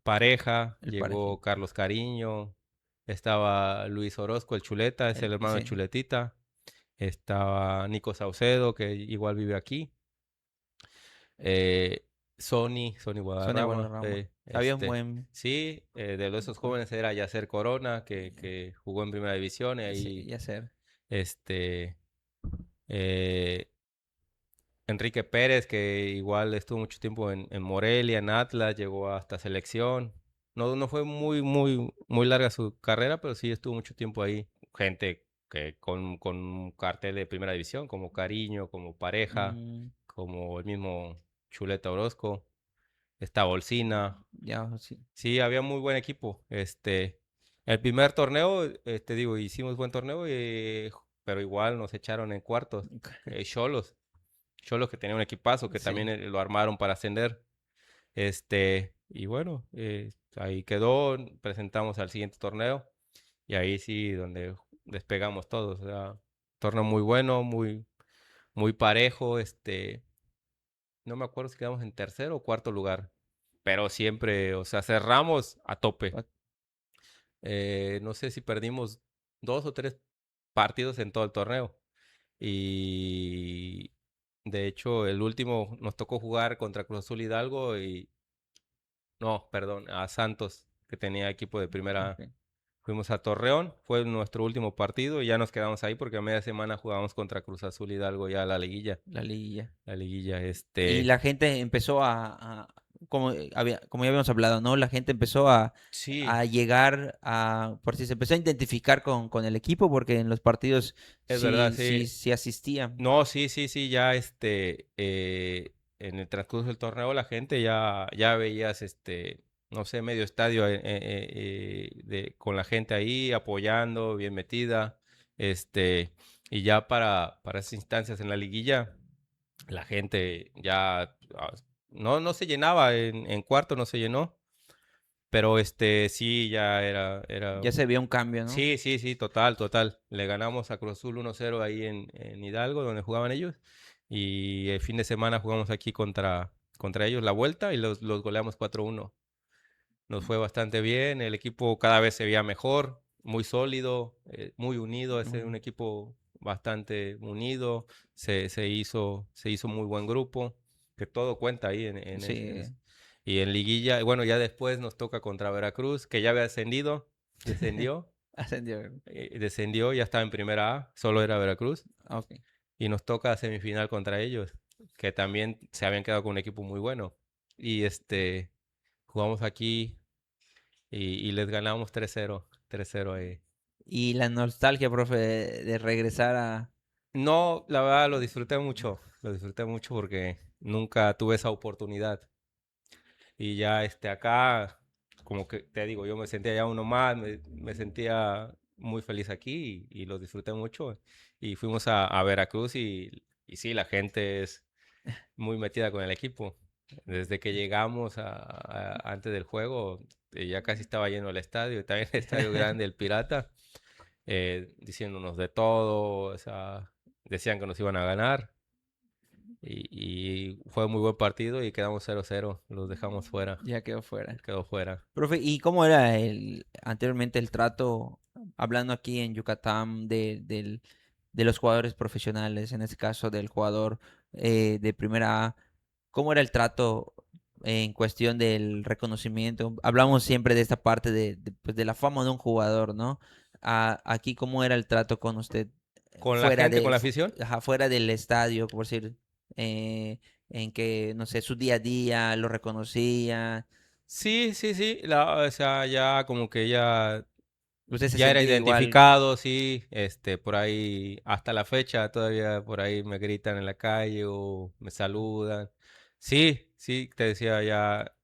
Pareja, El llegó parejito. Carlos Cariño, estaba Luis Orozco, el Chuleta, es el hermano de Sí. Chuletita, estaba Nico Saucedo, que igual vive aquí, eh, Sony Son igual Guadarrama, la rama. Había un buen... sí, de esos jóvenes era Yacer Corona, que jugó en Primera División, y Sí, ahí, ya ser. este, eh, Enrique Pérez, que igual estuvo mucho tiempo en Morelia, en Atlas, llegó hasta selección. No fue muy larga su carrera, pero sí estuvo mucho tiempo ahí. Gente que con un cartel de primera división, como Cariño, como Pareja, Mm, como el mismo Chuleta Orozco, esta Bolsina. ya, sí. Sí, había muy buen equipo. El primer torneo, digo, hicimos buen torneo, pero igual nos echaron en cuartos. Xolos. Cholos que tenía un equipazo que Sí. también lo armaron para ascender. Y bueno, ahí quedó, presentamos al siguiente torneo y ahí sí donde despegamos todos. O sea, torneo muy bueno, muy parejo. No me acuerdo si quedamos en tercero o cuarto lugar, pero siempre, o sea, cerramos a tope. Pa- No sé si perdimos 2 o 3 partidos en todo el torneo. Y de hecho, el último nos tocó jugar contra Cruz Azul Hidalgo no, perdón, a Santos, que tenía equipo de primera. ok. Fuimos a Torreón, fue nuestro último partido y ya nos quedamos ahí porque a media semana jugábamos contra Cruz Azul Hidalgo ya la liguilla. La liguilla. La liguilla, Y la gente empezó como, como ya habíamos hablado, ¿no? La gente empezó Sí, a llegar por si se empezó a identificar con el equipo, porque en los partidos es verdad, sí, sí. sí, sí asistían. No, sí, sí, sí, ya en el transcurso del torneo la gente ya veías no sé, medio estadio con la gente ahí apoyando, bien metida. Y ya para esas instancias en la liguilla, la gente ya no se llenaba, en cuarto no se llenó, pero sí, ya era. Ya se vio un cambio, ¿no? Sí, sí, sí, total, total. Le ganamos a Cruz Azul 1-0 ahí en Hidalgo, donde jugaban ellos. Y el fin de semana jugamos aquí contra ellos la vuelta y los goleamos 4-1. Nos fue bastante bien, el equipo cada vez se veía mejor, muy sólido, muy unido, es un Ujú. equipo bastante unido, se hizo muy buen grupo, que todo cuenta ahí Sí, y en liguilla, y bueno, ya después nos toca contra Veracruz, que ya había descendió, ascendió. descendió, ya estaba en primera A, solo era Veracruz, Ok. y nos toca semifinal contra ellos, que también se habían quedado con un equipo muy bueno. Y jugamos aquí y les ganamos 3-0, 3-0 ahí. Y la nostalgia, profe, de regresar a... No, la verdad lo disfruté mucho porque nunca tuve esa oportunidad. Y ya acá, como que te digo, yo me sentía ya uno más, me sentía muy feliz aquí y lo disfruté mucho. Y fuimos a Veracruz y sí, la gente es muy metida con el equipo. Desde que llegamos antes del juego, ya casi estaba lleno el estadio, también el estadio grande, el Pirata, diciéndonos de todo, o sea, decían que nos iban a ganar y fue un muy buen partido y quedamos 0-0, los dejamos fuera, Ya quedó fuera. quedó fuera. Profe, ¿y cómo era anteriormente el trato, hablando aquí en Yucatán, de los jugadores profesionales, en este caso del jugador de primera A? ¿Cómo era el trato en cuestión del reconocimiento? Hablamos siempre de esta parte pues, de la fama de un jugador, ¿no? Aquí, ¿cómo era el trato con usted Con la gente, con la afición. ajá, fuera del estadio, por decir, eh, en que, no sé, su día a día lo reconocía? Sí, sí, sí, o sea, ya como que ¿Usted se ya era sentía igual? identificado, sí, por ahí, hasta la fecha, todavía por ahí me gritan en la calle o me saludan. Sí, sí, te decía ya,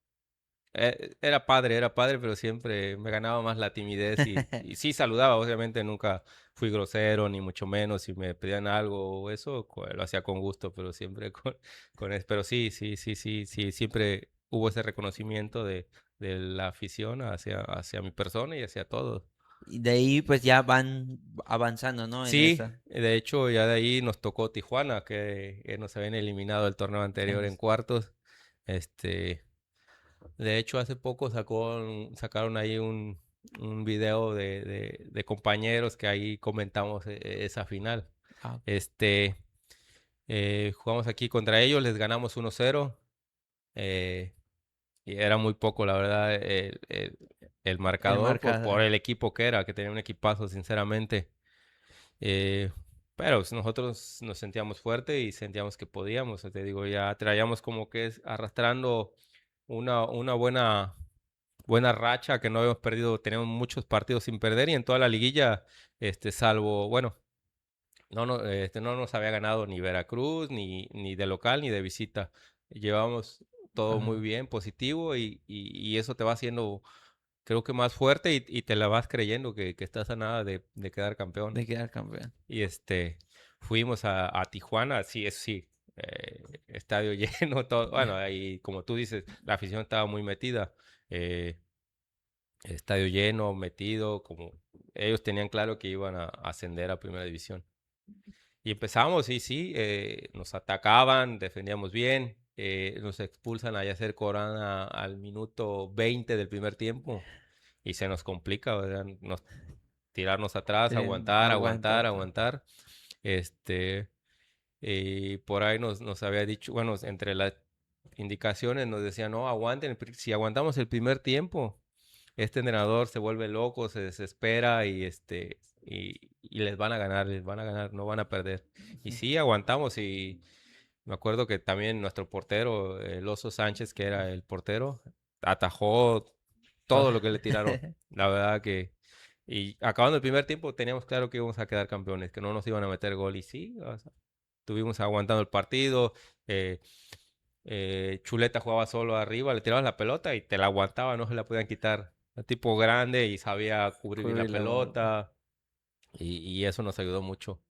era padre, pero siempre me ganaba más la timidez y sí saludaba, obviamente nunca fui grosero, ni mucho menos, si me pedían algo o eso, lo hacía con gusto, pero siempre con eso. Pero sí, sí, sí, sí, sí, siempre hubo ese reconocimiento de la afición hacia mi persona y hacia todos. Y de ahí pues ya van avanzando, ¿no? En Sí, esta. de hecho ya de ahí nos tocó Tijuana, que nos habían eliminado el torneo anterior en cuartos. Este, de hecho hace poco sacaron ahí un video de compañeros que ahí comentamos esa final. Ah, Este, Jugamos aquí contra ellos, les ganamos 1-0. eh, y era muy poco, la verdad, el el marcador por marcador. el equipo que era, que tenía un equipazo, sinceramente. Eh, pero pues, nosotros nos sentíamos fuertes y sentíamos que podíamos. Te digo, ya traíamos como que arrastrando una buena racha que no habíamos perdido. Tenemos muchos partidos sin perder y en toda la liguilla, salvo, bueno, no nos había ganado ni Veracruz, ni de local, ni de visita. Llevamos todo muy Ajá, bien, positivo y eso te va haciendo, creo que más fuerte y te la vas creyendo que estás a nada de quedar campeón. de quedar campeón. Y fuimos a Tijuana, sí, eso sí, estadio lleno, todo. Bueno, ahí, como tú dices, la afición estaba muy metida. eh, Estadio lleno, metido, como ellos tenían claro que iban a ascender a Primera División. Y empezamos, sí, sí, nos atacaban, defendíamos bien, nos expulsan a Yacer Corona al minuto 20 del primer tiempo y se nos complica, ¿verdad? Tirarnos atrás, aguantar, Aguanta. aguantar, aguantar. Este, y por ahí nos había dicho, bueno, entre las indicaciones nos decían, no, aguanten, si aguantamos el primer tiempo, este entrenador se vuelve loco, se desespera y les van a ganar, no van a perder. Y sí, aguantamos y me acuerdo que también nuestro portero, el Oso Sánchez, que era el portero, atajó Todo. todo lo que le tiraron. La verdad que... Y acabando el primer tiempo teníamos claro que íbamos a quedar campeones, que no nos iban a meter gol y sí, o sea, estuvimos aguantando el partido. eh, Chuleta jugaba solo arriba, le tirabas la pelota y te la aguantaba, no se la podían quitar. Era tipo grande y sabía cubrir bien la Cubrirlo. pelota y eso nos ayudó mucho.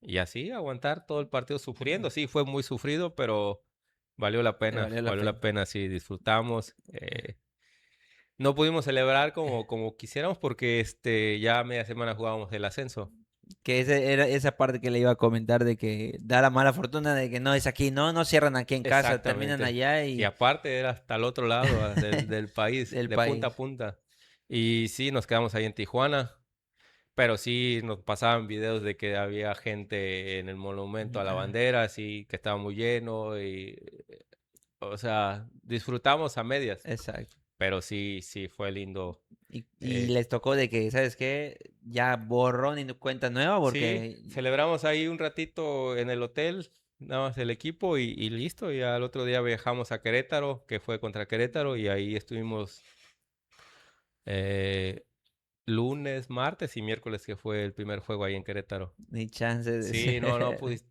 Y así aguantar todo el partido sufriendo. Sí, fue muy sufrido, pero Le valió la valió pena. la pena, sí, disfrutamos. No pudimos celebrar como quisiéramos porque ya media semana jugábamos el ascenso. Que era esa parte que le iba a comentar de que da la mala fortuna de que no es aquí, no cierran aquí en casa, terminan Exactamente. allá Y y aparte era hasta el otro lado del país, del de punta país. a punta. Y sí, nos quedamos ahí en Tijuana, pero sí nos pasaban videos de que había gente en el monumento a la Ah, bandera, así que estaba muy lleno y, o sea, disfrutamos a medias, exacto. pero sí, sí fue lindo. Y Eh, les tocó de que, ¿sabes qué? Ya borrón y cuenta nueva sí, porque celebramos ahí un ratito en el hotel, nada más el equipo y listo. Y al otro día viajamos a Querétaro, que fue contra Querétaro, y ahí estuvimos eh, lunes, martes y miércoles, que fue el primer juego ahí en Querétaro. ni chance de Sí, ser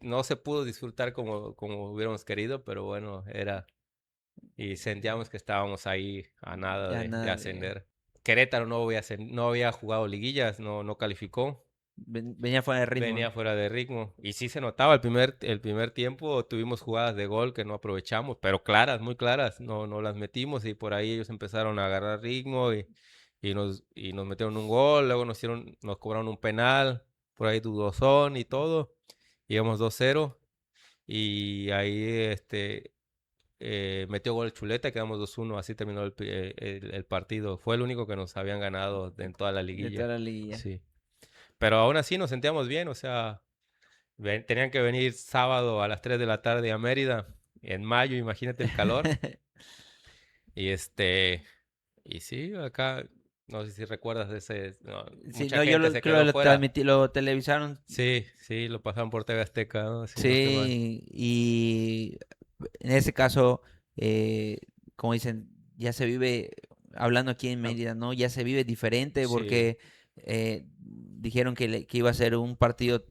no se pudo disfrutar como hubiéramos querido, pero bueno, y sentíamos que estábamos ahí a nada ya de nada de... ascender. Querétaro no había jugado liguillas, no calificó. Venía fuera de ritmo. Venía fuera de ritmo. Y sí se notaba el primer tiempo, tuvimos jugadas de gol que no aprovechamos, pero claras, muy claras, no las metimos y por ahí ellos empezaron a agarrar ritmo y nos metieron un gol, luego nos cobraron un penal, por ahí dudosón y todo. Íbamos 2-0 y ahí metió gol Chuleta, quedamos 2-1, así terminó el partido. Fue el único que nos habían ganado en toda la De toda liguilla. la liguilla. Sí. Pero aún así nos sentíamos bien, o sea, tenían que venir sábado a las 3 de la tarde a Mérida, en mayo, imagínate el calor. Y y sí, acá, no sé si recuerdas de ese, no, Sí, mucha no, yo gente se creo que quedó lo fuera. transmití, lo televisaron. Sí, sí, lo pasaron por TV Azteca, ¿no? Si no estoy mal. Sí, y en ese caso, eh, como dicen, ya se vive, hablando aquí en Ah, Mérida, ¿no? Ya se vive diferente sí, porque dijeron que iba a ser un partido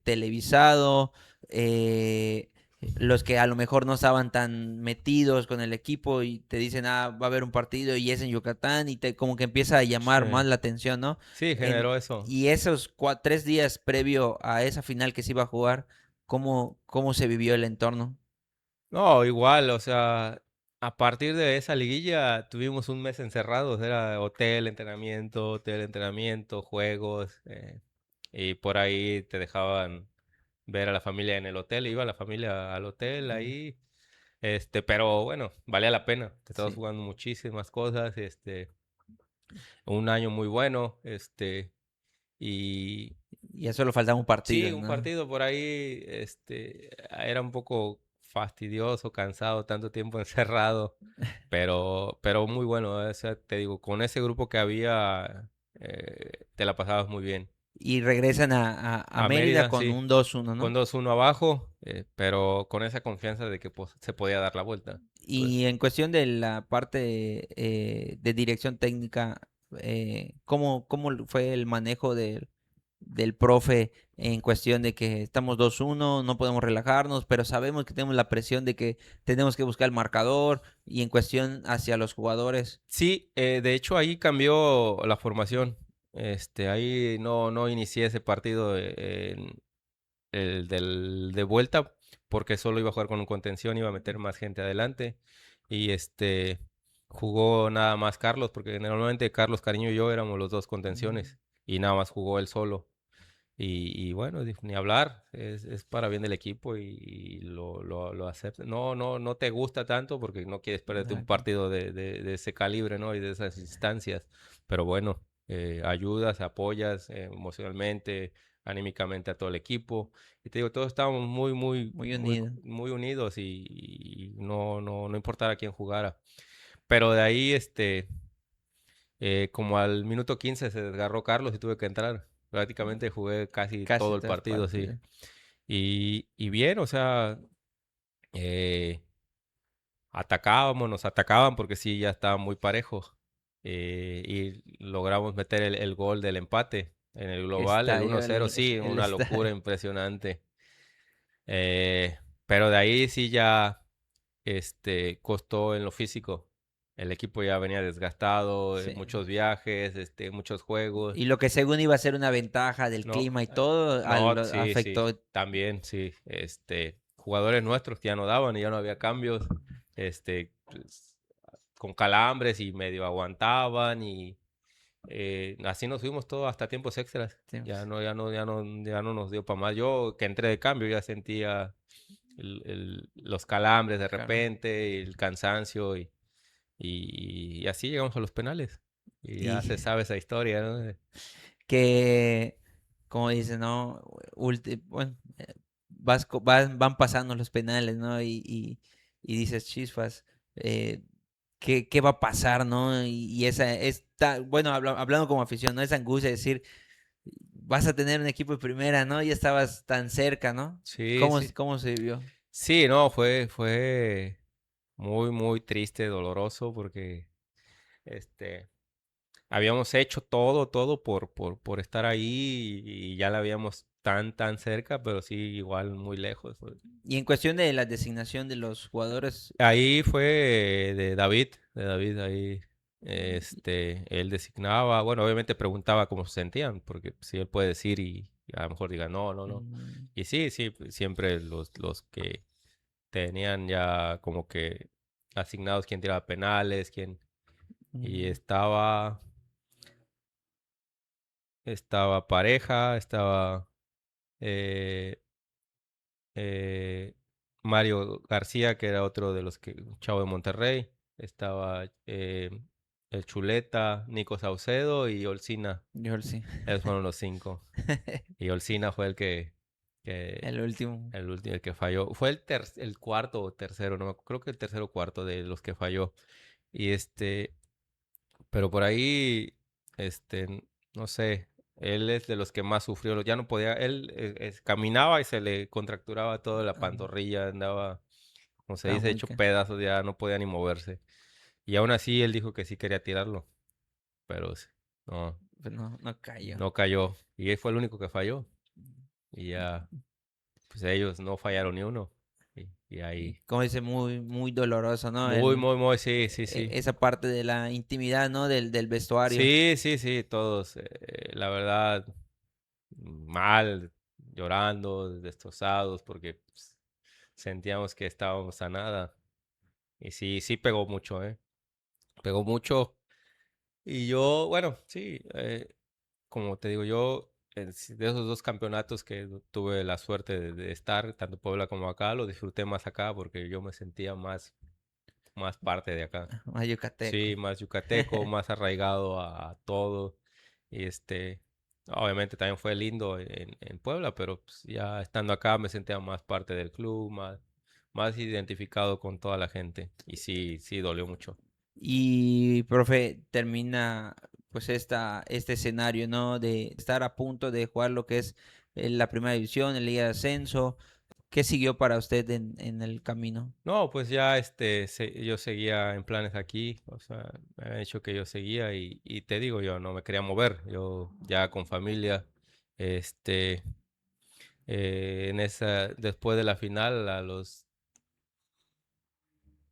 televisado, eh, los que a lo mejor no estaban tan metidos con el equipo y te dicen, va a haber un partido y es en Yucatán y te como que empieza a llamar sí. más la atención, ¿no? Sí, En, generó eso. y esos 3 días previo a esa final que se iba a jugar, ¿cómo se vivió el entorno? No, igual, o sea, a partir de esa liguilla tuvimos un mes encerrados, era hotel, entrenamiento, juegos, y por ahí te dejaban ver a la familia en el hotel, iba la familia al hotel Mm, ahí, pero bueno, valía la pena, te estabas sí, jugando muchísimas cosas, un año muy bueno, y ya solo faltaba un sí, partido, un ¿no? partido por ahí, era un poco fastidioso, cansado, tanto tiempo encerrado, pero muy bueno, o sea, te digo, con ese grupo que había, te la pasabas muy bien. Y regresan a A Mérida Mérida, con sí, un 2-1, con ¿no? 2-1 abajo, pero con esa confianza de que pues, se podía dar la vuelta. Pues Y en cuestión de la parte de dirección técnica, ¿cómo fue el manejo del profe en cuestión de que estamos 2-1, no podemos relajarnos, pero sabemos que tenemos la presión de que tenemos que buscar el marcador y en cuestión hacia los jugadores? sí, de hecho ahí cambió la formación. Ahí no inicié ese partido de vuelta, porque solo iba a jugar con un contención, iba a meter más gente adelante. Y jugó nada más Carlos, porque normalmente Carlos Cariño y yo éramos los dos Mm, contenciones, y nada más jugó él solo. Y bueno, ni hablar, es para bien del equipo y lo acepta. No te gusta tanto porque no quieres perderte un exacto. partido de ese calibre, ¿no? Y de esas instancias. Pero bueno, ayudas, apoyas emocionalmente, anímicamente a todo el equipo. Y te digo, todos estábamos Muy unido. muy unidos y no importara quién jugara. Pero de ahí, como al minuto 15 se desgarró Carlos y tuve que entrar. Prácticamente jugué casi Casi todo el todo el partido, sí. partido. Y bien, o sea, atacábamos, nos atacaban porque sí, ya estaba muy parejo. Y logramos meter el gol del empate en el Que global, el estadio 1-0, sí, el una locura estadio. impresionante. Eh, pero de ahí sí ya. costó en lo físico. El equipo ya venía desgastado, Sí. muchos viajes, muchos juegos. Y lo que según iba a ser una ventaja del No, clima y todo, no, sí, sí, afectó. también, sí. Jugadores nuestros que ya no daban y ya no había cambios, pues, con calambres y medio aguantaban y así nos fuimos todos hasta tiempos extras. Sí. Ya no nos dio para más. Yo que entré de cambio ya sentía los calambres de Claro. repente, y el cansancio y así llegamos a los penales. Y ya Y se sabe esa historia, ¿no? que, como dice, ¿no? Bueno, van pasando los penales, ¿no? Y dices, chispas, eh, ¿qué va a pasar, no? Y bueno, hablando como afición, ¿no? Esa angustia de decir, vas a tener un equipo de primera, ¿no? Ya estabas tan cerca, ¿no? Sí, sí. ¿Cómo se vivió? Sí, no, fue muy, muy triste, doloroso, porque este, habíamos hecho todo por estar ahí y ya la habíamos tan cerca, pero sí, igual muy lejos. Y en cuestión de la designación de los jugadores, Ahí fue de David, ahí, él designaba, bueno, obviamente preguntaba cómo se sentían, porque si él puede decir y a lo mejor diga no, no, no. mm, Y sí, sí, siempre los que tenían ya como que asignados quién tiraba penales, y mm, estaba Pareja, estaba eh, eh, Mario García, que era otro de los que, un chavo de Monterrey, estaba el Chuleta, Nico Saucedo y Olcina. yo sí. Esos fueron los 5. Y Olcina fue que El último. el último, el que falló. Fue el cuarto o tercero, no, creo que el tercero o cuarto de los que falló. Y pero por ahí, no sé, él es de los que más sufrió. Ya no podía, él caminaba y se le contracturaba toda la Ah, pantorrilla, andaba, como se estaba dice, muy hecho pedazos, ya no podía ni moverse. Y aún así él dijo que sí quería tirarlo, pero no, pues no cayó. no cayó. Y él fue el único que falló. Y ya, pues ellos no fallaron ni uno. Y Y ahí, como dice, muy doloroso, ¿no? muy, muy, muy, sí, sí, sí. Esa parte de la intimidad, ¿no? Del vestuario. Sí, sí, sí, todos, la verdad, mal, llorando, destrozados, porque pues, sentíamos que estábamos a nada. Y sí, sí pegó mucho, ¿eh? Pegó mucho. Y yo, bueno, sí, como te digo, yo, de esos dos campeonatos que tuve la suerte de estar, tanto Puebla como acá, lo disfruté más acá porque yo me sentía más parte de acá. Más yucateco. Sí, más yucateco, más arraigado a todo. Y obviamente también fue lindo en Puebla, pero pues, ya estando acá me sentía más parte del club, más identificado con toda la gente. Y sí, sí, dolió mucho. Y, profe, termina pues este escenario, ¿no? De estar a punto de jugar lo que es la primera división, el Liga de Ascenso. ¿Qué siguió para usted en el camino? No, pues ya yo seguía en planes aquí, o sea, me habían dicho que yo seguía y te digo, yo no me quería mover, yo ya con familia, este, después de la final,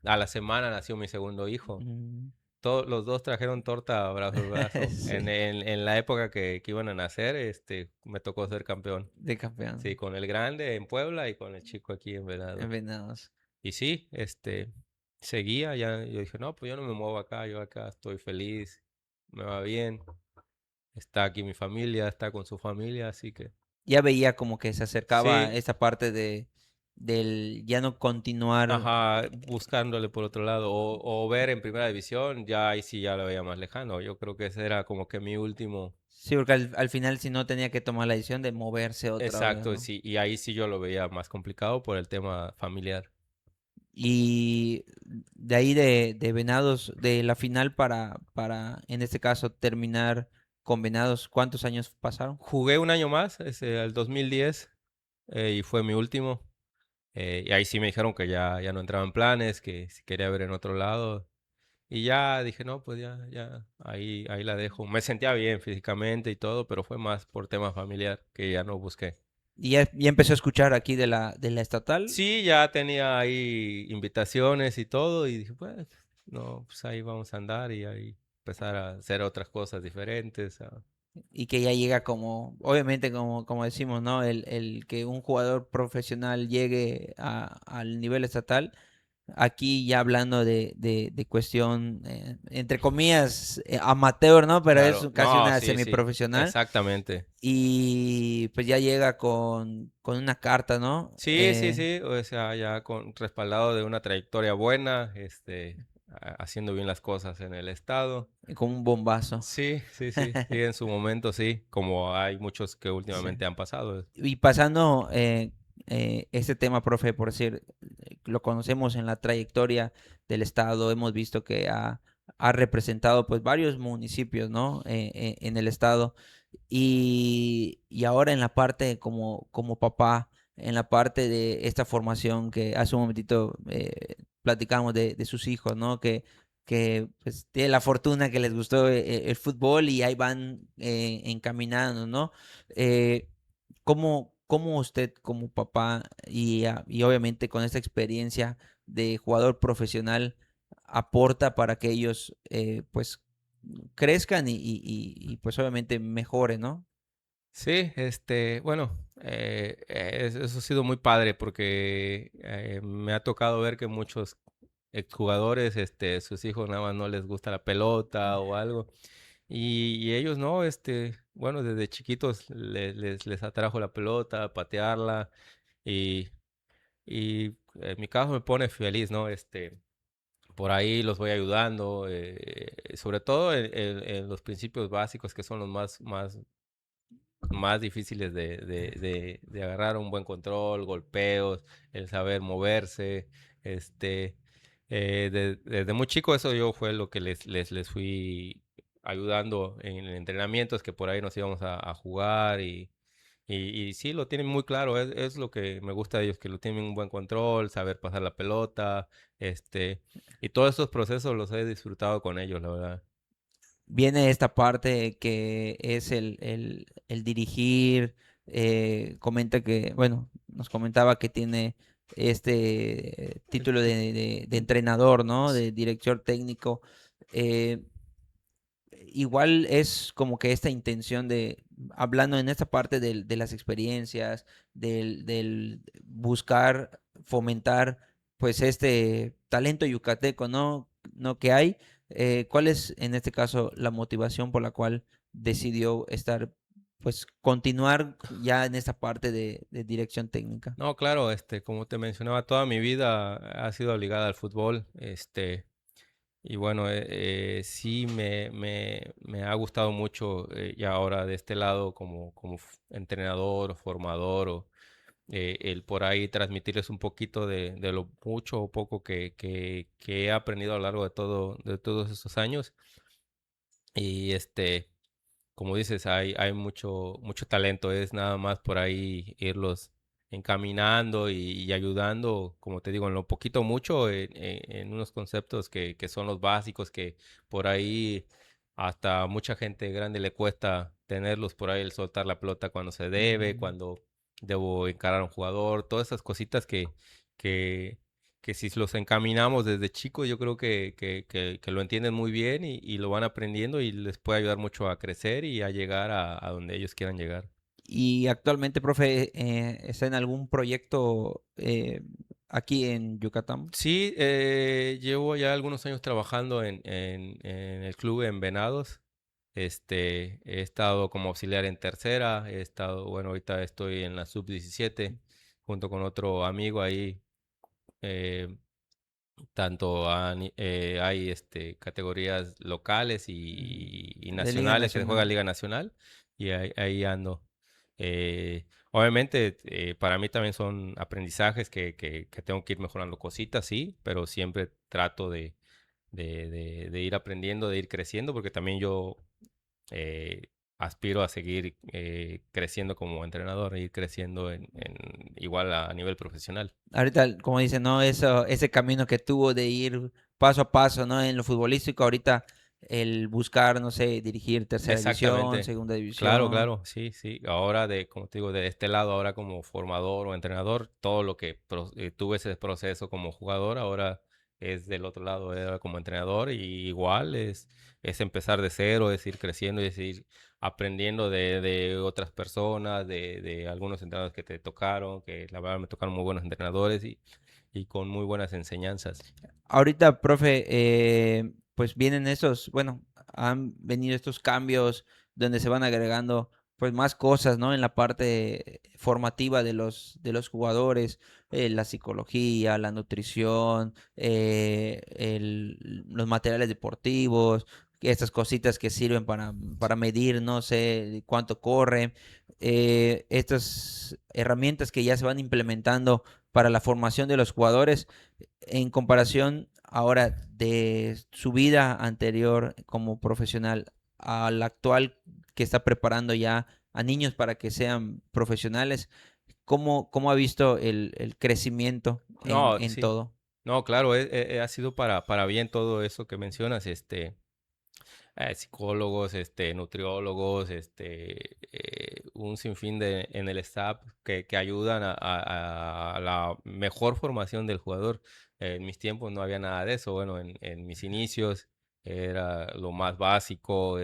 a la semana nació mi segundo hijo. Mm, Los dos trajeron torta brazo a brazo. En, sí, en, en la época que iban a nacer, me tocó ser campeón. de campeón. Sí, con el grande en Puebla y con el chico aquí en En Venado. Venados. Y sí, seguía, ya yo dije, no, pues yo no me muevo acá, yo acá estoy feliz, me va bien, está aquí mi familia, está con su familia, así que Ya veía como que se acercaba sí, esa parte del ya no continuar. ajá, buscándole por otro lado, o ver en primera división, ya ahí sí ya lo veía más lejano. Yo creo que ese era como que mi último, Sí, porque al final si no tenía que tomar la decisión de moverse otra vez, exacto, ¿no? sí, y ahí sí yo lo veía más complicado por el tema familiar. Y de ahí de Venados, de la final en este caso, terminar con Venados, ¿cuántos años pasaron? Jugué un año más, el 2010, y fue mi último. Y ahí sí me dijeron que ya no entraba en planes, que si quería ver en otro lado. Y ya dije, no, pues ya, ahí la dejo. Me sentía bien físicamente y todo, pero fue más por tema familiar que ya no busqué. ¿Y ya empezó a escuchar aquí de la estatal? Sí, ya tenía ahí invitaciones y todo y dije, pues, no, pues ahí vamos a andar y ahí empezar a hacer otras cosas diferentes. Y que ya llega como, obviamente como decimos, ¿no? El que un jugador profesional llegue al nivel estatal, aquí ya hablando de cuestión, entre comillas, amateur, ¿no? Pero es Claro, casi no, una sí, sí, semiprofesional. exactamente. Y pues ya llega con una carta, ¿no? Sí, sí, sí, o sea, ya con respaldado de una trayectoria buena, haciendo bien las cosas en el estado. Con un bombazo. Sí, sí, sí, sí, en su momento sí, como hay muchos que Sí. últimamente han pasado. Y pasando este tema, profe, por decir, lo conocemos en la trayectoria del estado, hemos visto que ha representado pues varios municipios, ¿no? En el estado. Y ahora en la parte como papá, en la parte de esta formación que hace un momentito platicamos de sus hijos, ¿no? Que pues tiene la fortuna que les gustó el fútbol y ahí van encaminando, ¿no? Eh, ¿cómo usted como papá y obviamente con esta experiencia de jugador profesional aporta para que ellos pues crezcan y, pues obviamente mejoren, ¿no? Sí, bueno, eso ha sido muy padre porque me ha tocado ver que muchos exjugadores, sus hijos nada más no les gusta la pelota o algo. Y ellos no, bueno, desde chiquitos les atrajo la pelota, patearla y, y en mi caso me pone feliz, ¿no? Por ahí los voy ayudando, sobre todo en los principios básicos que son los más difíciles de agarrar un buen control, golpeos, el saber moverse, este, desde muy chico eso yo fue lo que les fui ayudando en entrenamientos que por ahí nos íbamos a jugar y sí, lo tienen muy claro, es lo que me gusta de ellos, que lo tienen un buen control, saber pasar la pelota, y todos estos procesos los he disfrutado con ellos, la verdad. Viene esta parte que es el dirigir, comenta que, bueno, nos comentaba que tiene este título de entrenador, ¿no? De director técnico. eh, Igual es como que esta intención de, hablando en esta parte de las experiencias, del buscar fomentar pues este talento yucateco, ¿no? ¿No? Que hay. ¿Cuál es en este caso la motivación por la cual decidió estar, pues continuar ya en esta parte de dirección técnica? No, claro, como te mencionaba, toda mi vida ha sido ligada al fútbol, y bueno, sí me ha gustado mucho, y ahora de este lado como entrenador, formador, el por ahí transmitirles un poquito de lo mucho o poco que he aprendido a lo largo de todos estos años. Y como dices, hay mucho talento, es nada más por ahí irlos encaminando y ayudando, como te digo, en lo poquito mucho, en unos conceptos que son los básicos, que por ahí hasta mucha gente grande le cuesta tenerlos, por ahí el soltar la pelota cuando se debe, Mm. cuando debo encarar a un jugador, todas esas cositas que, que si los encaminamos desde chicos, yo creo que lo entienden muy bien y lo van aprendiendo y les puede ayudar mucho a crecer y a llegar a donde ellos quieran llegar. Y actualmente, profe, ¿está en algún proyecto aquí en Yucatán? Sí, llevo ya algunos años trabajando en el club en Venados. He estado como auxiliar en tercera, he estado, bueno, ahorita estoy en la sub-17 junto con otro amigo ahí. eh, Tanto hay categorías locales y De Liga nacionales que se juega Nacional. Liga Nacional y ahí ando. Obviamente, para mí también son aprendizajes que tengo que ir mejorando cositas, sí, pero siempre trato de ir aprendiendo, de ir creciendo, porque también yo eh, aspiro a seguir creciendo como entrenador, ir creciendo igual a nivel profesional. Ahorita, como dicen, ¿no? Ese camino que tuvo de ir paso a paso, ¿no? En lo futbolístico, ahorita el buscar, no sé, dirigir tercera división, Exactamente. segunda Claro, división. claro, sí, sí. Ahora como te digo, de este lado, ahora como formador o entrenador, todo lo que tuve ese proceso como jugador, ahora es del otro lado, era como entrenador y igual es empezar de cero, es ir creciendo, es ir aprendiendo de otras personas, de algunos entrenadores que te tocaron, que la verdad me tocaron muy buenos entrenadores y con muy buenas enseñanzas. Ahorita, profe, pues vienen estos, bueno, han venido estos cambios donde se van agregando pues más cosas, ¿no? En la parte formativa de los jugadores, la psicología, la nutrición, los materiales deportivos, estas cositas que sirven para medir, no sé, cuánto corre, estas herramientas que ya se van implementando para la formación de los jugadores en comparación ahora de su vida anterior como profesional a la actual que está preparando ya a niños para que sean profesionales, ¿cómo ha visto el crecimiento No, en sí. todo? No, claro, ha sido para bien todo eso que mencionas, psicólogos, nutriólogos, un sinfín en el staff que ayudan a la mejor formación del jugador. En mis tiempos no había nada de eso. Bueno, en mis inicios era lo más básico,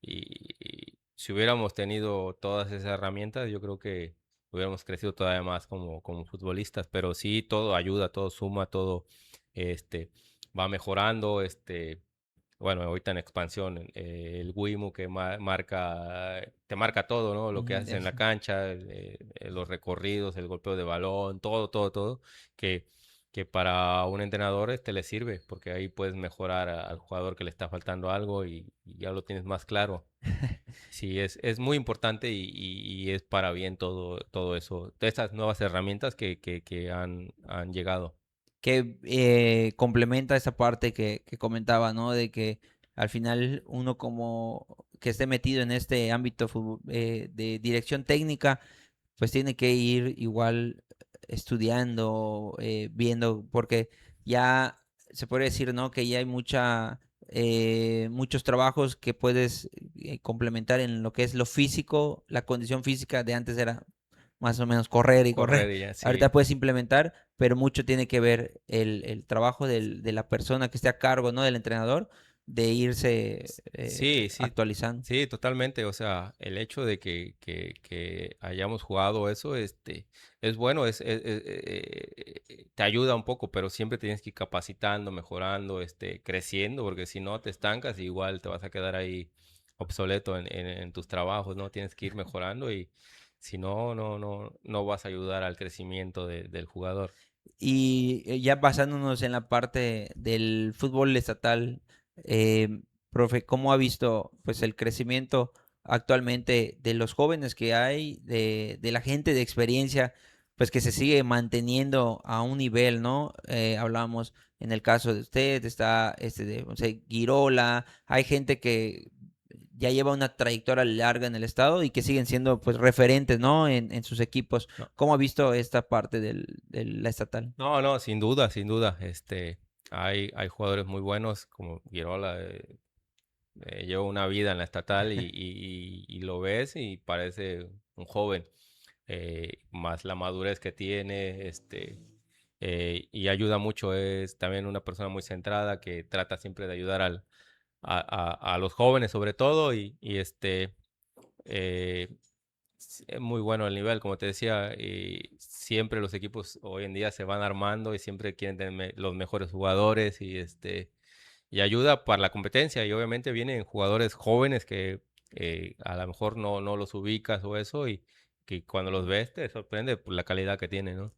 y si hubiéramos tenido todas esas herramientas, yo creo que hubiéramos crecido todavía más como futbolistas. Pero sí, todo ayuda, todo suma, todo, este, va mejorando, bueno, ahorita en expansión, el Wimu que te marca todo, ¿no? Lo que Ujú, haces en la cancha, los recorridos, el golpeo de balón, todo, todo, todo, que, que para un entrenador le sirve, porque ahí puedes mejorar al jugador que le está faltando algo y ya lo tienes más claro. Sí, es muy importante y es para bien todo eso, de estas nuevas herramientas que han llegado. que complementa esa parte que comentaba, ¿no? De que al final uno como que esté metido en este ámbito de dirección técnica, pues tiene que ir igual estudiando, viendo, porque ya se puede decir, ¿no? Que ya hay muchos trabajos que puedes complementar en lo que es lo físico, la condición física de antes era más o menos correr y correr. Correr y ya, Ahorita sí. puedes implementar, pero mucho tiene que ver el trabajo de la persona que esté a cargo, ¿no? Del entrenador, de irse Sí, sí, actualizando. sí, totalmente. O sea, el hecho de que hayamos jugado eso, es bueno, te ayuda un poco, pero siempre tienes que ir capacitando, mejorando, creciendo, porque si no te estancas, igual te vas a quedar ahí obsoleto en tus trabajos, ¿no? Tienes que ir mejorando y si no, no vas a ayudar al crecimiento del jugador. Y ya basándonos en la parte del fútbol estatal, eh, profe, ¿cómo ha visto pues el crecimiento actualmente de los jóvenes que hay, de la gente de experiencia, pues que se sigue manteniendo a un nivel, ¿no? Hablábamos en el caso de usted, está este de, no sé, Girola, hay gente que ya lleva una trayectoria larga en el estado y que siguen siendo pues referentes, ¿no? En sus equipos. No, ¿Cómo ha visto esta parte de la estatal? no, no, sin duda, sin duda. Hay jugadores muy buenos como Girola. Lleva una vida en la estatal y lo ves y parece un joven, más la madurez que tiene, y ayuda mucho, es también una persona muy centrada que trata siempre de ayudar a los jóvenes sobre todo eh, es muy bueno el nivel, como te decía, y siempre los equipos hoy en día se van armando y siempre quieren tener los mejores jugadores y ayuda para la competencia. Y obviamente vienen jugadores jóvenes que a lo mejor no los ubicas o eso, y que cuando los ves te sorprende por la calidad que tienen, ¿no?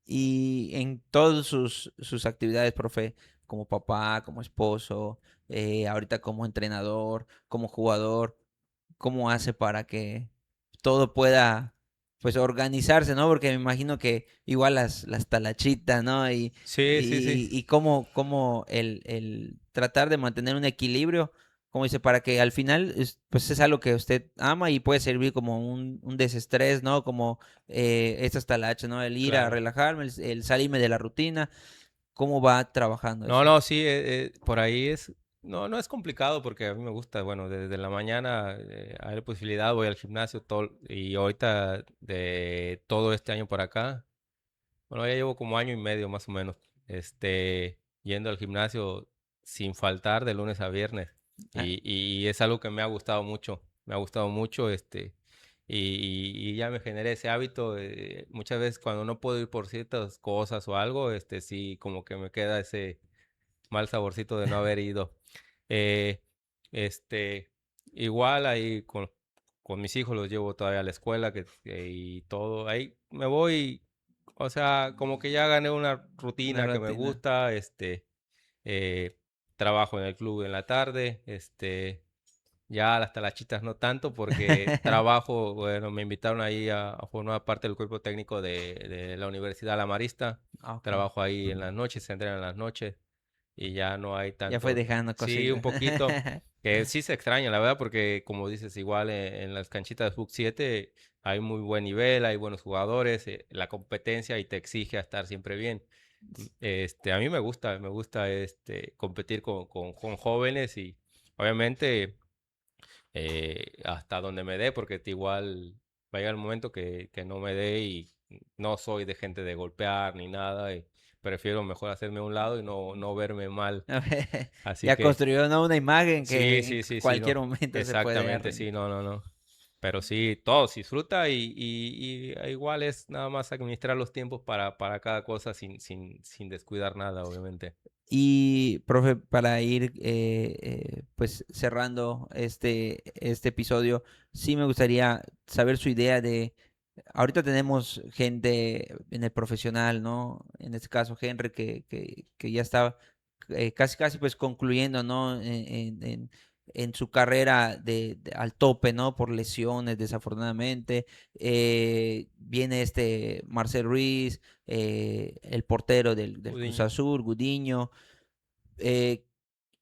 Y en todas sus actividades, profe, como papá, como esposo, ahorita como entrenador, como jugador, ¿cómo hace para que todo pueda, pues, organizarse, ¿no? Porque me imagino que igual las talachitas, ¿no? Sí, sí, sí. Y cómo el tratar de mantener un equilibrio, como dice, para que al final, pues, es algo que usted ama y puede servir como un desestrés, ¿no? Como estas talachas, ¿no? El ir a Claro. relajarme, el salirme de la rutina, ¿cómo va trabajando No, eso? no, sí, por ahí No es complicado porque a mí me gusta, bueno, desde la mañana hay la posibilidad, voy al gimnasio todo, y ahorita de todo este año para acá, bueno, ya llevo como año y medio más o menos, yendo al gimnasio sin faltar de lunes a viernes. Ah, Y es algo que me ha gustado mucho, y ya me generé ese hábito. Muchas veces cuando no puedo ir por ciertas cosas o algo, sí, como que me queda ese mal saborcito de no haber ido. Eh, este, igual ahí con mis hijos los llevo todavía a la escuela y todo. Ahí me voy, o sea, como que ya gané una una rutina que me rutina. gusta. Eh, Trabajo en el club en la tarde. Ya hasta las chitas no tanto porque trabajo, bueno, me invitaron ahí a formar parte del cuerpo técnico de la Universidad La Marista. Ah, ok. Trabajo ahí en las noches, se entrenan en las noches y ya no hay Ya fue tanto. dejando Sí, un cositas. poquito. Que sí se extraña, la verdad, porque como dices, igual en las canchitas de Fútbol 7 hay muy buen nivel, hay buenos jugadores, la competencia y te exige a estar siempre bien. A mí me gusta competir con jóvenes y obviamente hasta donde me dé, porque igual va a llegar el momento que no me dé y no soy de gente de golpear ni nada, y prefiero mejor hacerme a un lado y no verme mal. Así Ya que construyó, ¿no? Una imagen que sí, en sí, sí, sí, cualquier no. momento se puede Exactamente, arruinar. sí, no. Pero sí, todo se disfruta y igual es nada más administrar los tiempos para cada cosa sin descuidar nada, obviamente. Y, profe, para ir pues cerrando este episodio, sí me gustaría saber su idea de, ahorita tenemos gente en el profesional, ¿no? En este caso, Henry, que ya está casi, casi pues concluyendo, ¿no? En su carrera al tope, ¿no? Por lesiones, desafortunadamente. Viene Marcel Ruiz, el portero del Cruz Gudiño. Azul, Gudiño. eh,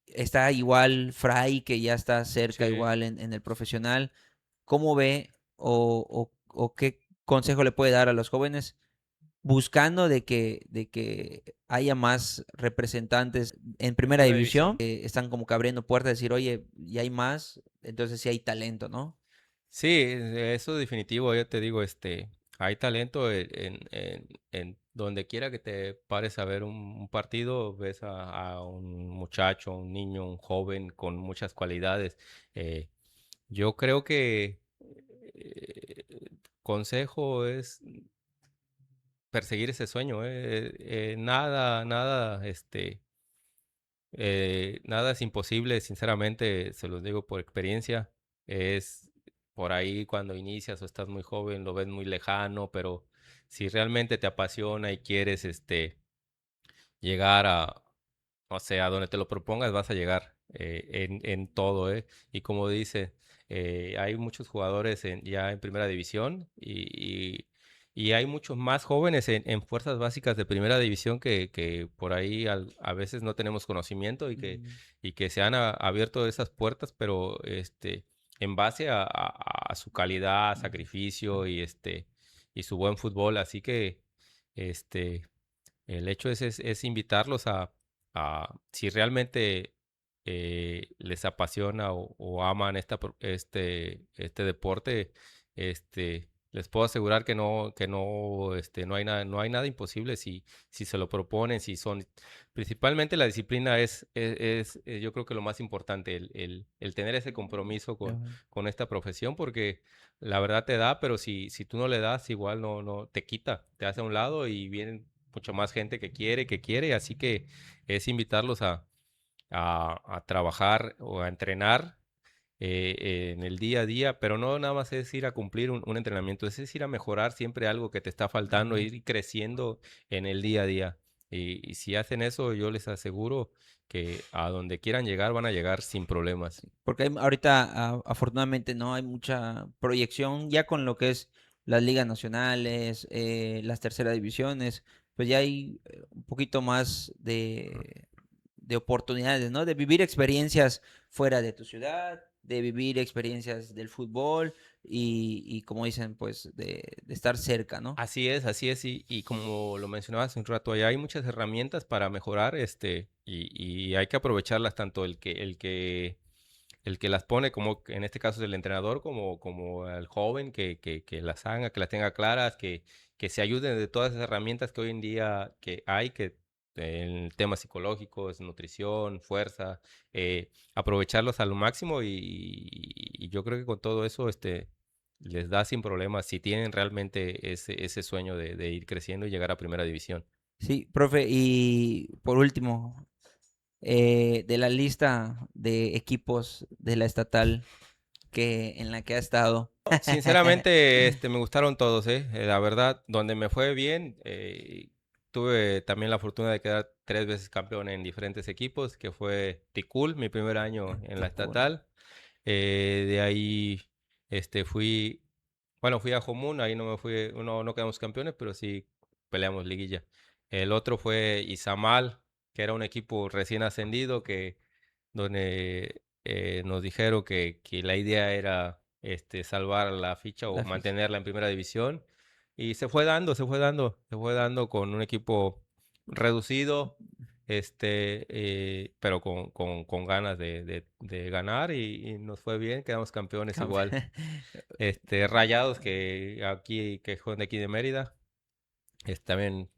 Está igual Fray, que ya está cerca Sí. igual en el profesional. ¿Cómo ve o qué consejo le puede dar a los jóvenes buscando de que haya más representantes en primera Primera división? división. Están como que abriendo puertas, decir, oye, ya hay más, entonces sí hay talento, ¿no? Sí, eso definitivo, yo te digo, hay talento en donde quiera que te pares a ver un partido, ves a un muchacho, un niño, un joven con muchas cualidades. Yo creo que consejo es perseguir ese sueño, nada es imposible, sinceramente, se los digo por experiencia. Es por ahí cuando inicias o estás muy joven, lo ves muy lejano, pero si realmente te apasiona y quieres llegar o sea, a donde te lo propongas, vas a llegar en todo, ¿eh? Y como dice, hay muchos jugadores ya en primera división y hay muchos más jóvenes en fuerzas básicas de primera división que por ahí a veces no tenemos conocimiento Mm, y que se han abierto esas puertas, pero en base a su calidad, ujú. sacrificio y su buen fútbol. Así que este, el hecho es invitarlos si realmente les apasiona o aman este deporte, les puedo asegurar no hay nada imposible si se lo proponen, principalmente la disciplina yo creo que lo más importante, el tener ese compromiso Ajá. con esta profesión, porque la verdad te da, pero si tú no le das, igual no te quita, te hace a un lado y vienen mucha más gente que quiere, así que es invitarlos a trabajar o a entrenar en el día a día, pero no nada más es ir a cumplir un entrenamiento, es ir a mejorar siempre algo que te está faltando, Ujú. ir creciendo en el día a día. Y si hacen eso, yo les aseguro que a donde quieran llegar van a llegar sin problemas. Porque ahorita, afortunadamente, no hay mucha proyección ya con lo que es las ligas nacionales, las terceras divisiones, pues ya hay un poquito más de oportunidades, ¿no? De vivir experiencias fuera de tu ciudad, de vivir experiencias del fútbol. y como dicen, pues de estar cerca, ¿no? Así es, y como lo mencionabas hace un rato, allá hay muchas herramientas para mejorar, y hay que aprovecharlas tanto el que las pone, como en este caso es el entrenador, como el joven que las haga, que las tenga claras, que se ayuden de todas esas herramientas que hoy en día que hay, que en temas psicológicos, nutrición, fuerza, aprovecharlos a lo máximo y yo creo que con todo eso, les da sin problemas si tienen realmente ese sueño de ir creciendo y llegar a primera división. Sí, profe, y por último, de la lista de equipos de la estatal en la que ha estado. Sinceramente, me gustaron todos, ¿eh? La verdad, donde me fue bien, tuve también la fortuna de quedar 3 veces campeón en diferentes equipos, que fue Ticul, mi primer año en la Ticul. estatal. De ahí, fui, bueno, fui a Jomún, ahí no me fui, no quedamos campeones, pero sí peleamos liguilla. El otro fue Izamal, que era un equipo recién ascendido, donde nos dijeron que la idea era salvar la ficha o La ficha. mantenerla en primera división. Y se fue dando con un equipo reducido, pero con ganas de ganar y nos fue bien, quedamos campeones igual. Rayados que juegan de aquí de Mérida, también,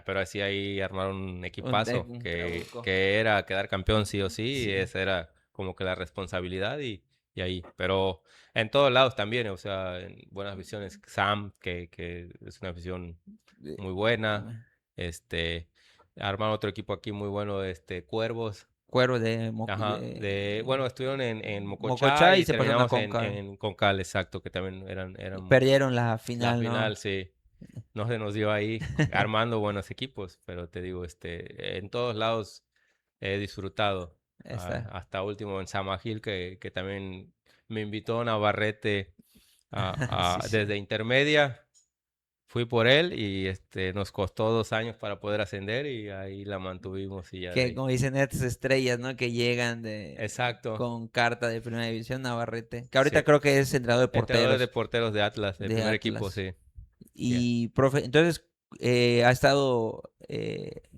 pero así ahí armaron un equipazo Un trabuco. que era quedar campeón sí o sí, y Sí. esa era como que la responsabilidad y ahí. Pero en todos lados también, o sea, en buenas visiones, Sam, que es una visión De- muy buena, este, armaron otro equipo aquí muy bueno, Cuervos. Cuervo Ajá, bueno, estuvieron en Mocochá Mocochá y y se pasaron a terminamos Conca. en Concal, exacto, que también Y eran perdieron la la final, ¿no? final, sí. No se nos dio ahí armando buenos equipos, pero te digo, en todos lados he disfrutado. Esta. Hasta último en Samagil, que también me invitó Navarrete Sí, sí. desde intermedia. Fui por él y nos costó 2 años para poder ascender y ahí la mantuvimos y ya de Que ahí. como dicen estas estrellas, ¿no? Que llegan Exacto, con carta de primera división, Navarrete. Que ahorita sí. creo que es entrenador de Entrenador de porteros porteros de Atlas, el de primer equipo, Atlas. sí. Ya. Y, profe, entonces ha estado,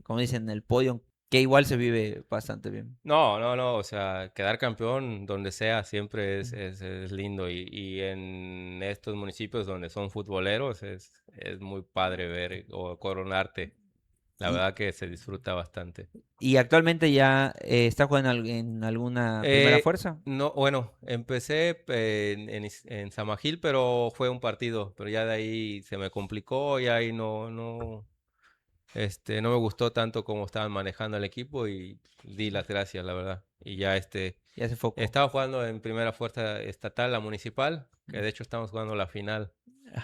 como dicen, en el podio, que igual se vive bastante bien. No, no, no, o sea, quedar campeón donde sea siempre es lindo y en estos municipios donde son futboleros es muy padre ver o coronarte. La Y, verdad que se disfruta bastante. y actualmente ya está jugando en alguna primera fuerza. No, bueno, empecé en Samajil, pero fue un partido, pero ya de ahí se me complicó y ahí no me gustó tanto cómo estaban manejando el equipo y di las gracias, la verdad. Y ya Ya se focó. estaba jugando en primera fuerza estatal, la municipal, que de hecho estamos jugando la final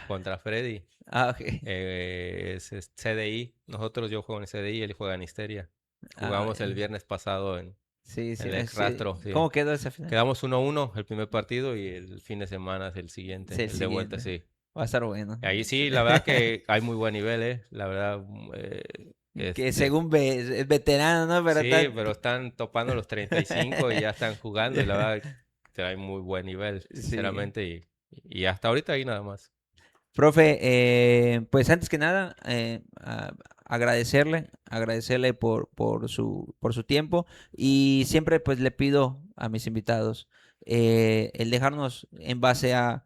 contra Freddy. Ah, ok. Es CDI. Yo juego en CDI, él juega en Histeria. Ah, Jugamos el viernes pasado sí, sí, en el sí. Rastro, sí. ¿Cómo quedó esa final? Quedamos 1-1 el primer partido y el fin de semana es el Es siguiente, el el de vuelta, siguiente. sí. Va a estar bueno. Ahí sí, la verdad que hay muy buen nivel, La verdad, Que este, según es veterano, ¿no? Pero sí, está. pero están topando los 35 y ya están jugando y la verdad que hay muy buen nivel, Sí. sinceramente, y hasta ahorita ahí nada más. Profe, pues antes que nada, agradecerle por su tiempo y siempre pues le pido a mis invitados el dejarnos en base a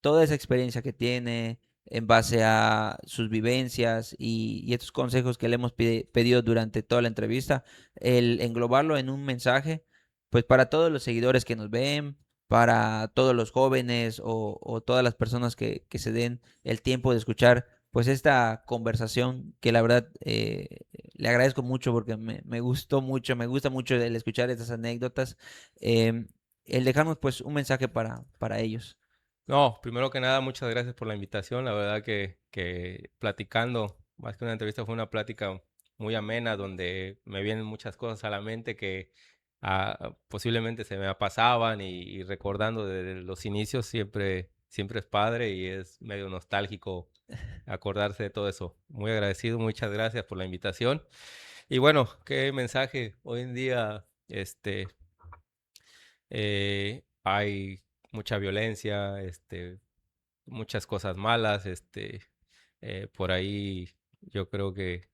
toda esa experiencia que tiene, en base a sus vivencias y estos consejos que le hemos pedido durante toda la entrevista, el englobarlo en un mensaje, pues para todos los seguidores que nos ven, para todos los jóvenes o todas las personas que se den el tiempo de escuchar, pues esta conversación que la verdad le agradezco mucho porque me gustó mucho, me gusta mucho el escuchar estas anécdotas, em, el dejarnos pues un mensaje para ellos. No, primero que nada, muchas gracias por la invitación. La verdad que platicando, más que una entrevista, fue una plática muy amena donde me vienen muchas cosas a la mente que posiblemente se me pasaban y recordando desde los inicios siempre es padre y es medio nostálgico acordarse de todo eso. Muy agradecido, muchas gracias por la invitación. Y bueno, qué mensaje hoy en día, hay mucha violencia, muchas cosas malas, por ahí yo creo que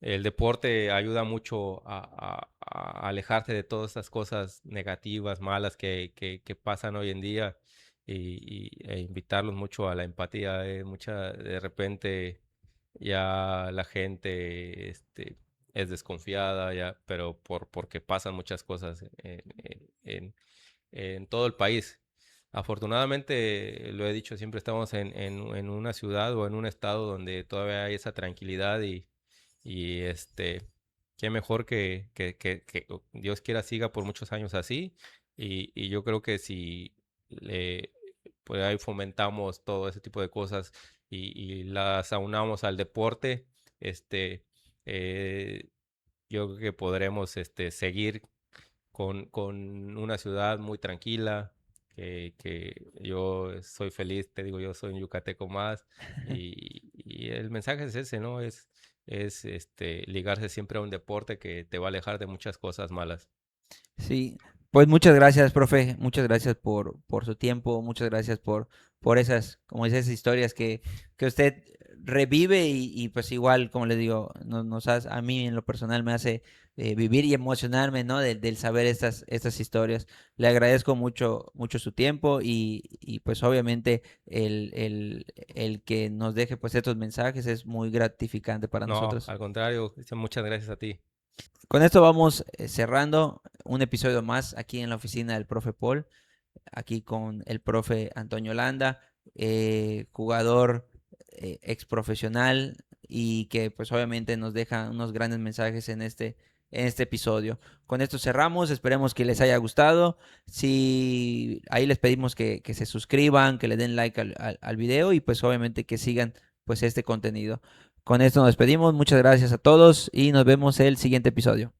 el deporte ayuda mucho a alejarte de todas esas cosas negativas, malas que pasan hoy en día e invitarlos mucho a la empatía. De repente ya la gente es desconfiada, ya, pero porque pasan muchas cosas en todo el país. Afortunadamente, lo he dicho, siempre estamos en una ciudad o en un estado donde todavía hay esa tranquilidad y qué mejor que Dios quiera siga por muchos años así. Y yo creo que si le, pues ahí fomentamos todo ese tipo de cosas y las aunamos al deporte, este, eh, yo creo que podremos seguir con una ciudad muy tranquila, que yo soy feliz, te digo, yo soy un yucateco más, y el mensaje es ese, ¿no? Es ligarse siempre a un deporte que te va a alejar de muchas cosas malas. Sí, pues muchas gracias, profe. Muchas gracias por su tiempo. Muchas gracias por esas, como dice, esas historias que usted revive y pues igual, como le digo, a mí en lo personal me hace vivir y emocionarme, ¿no? Del saber estas historias. Le agradezco mucho su tiempo y pues obviamente el que nos deje pues estos mensajes es muy gratificante para No, nosotros. al contrario, Cristian, muchas gracias a ti. Con esto vamos cerrando un episodio más aquí en la oficina del profe Paul, aquí con el profe Antonio Landa, jugador ex profesional y que pues obviamente nos deja unos grandes mensajes en este episodio. Con esto cerramos, esperemos que les haya gustado. Si ahí les pedimos que se suscriban, que le den like al video y pues obviamente que sigan pues este contenido. Con esto nos despedimos, muchas gracias a todos y nos vemos el siguiente episodio.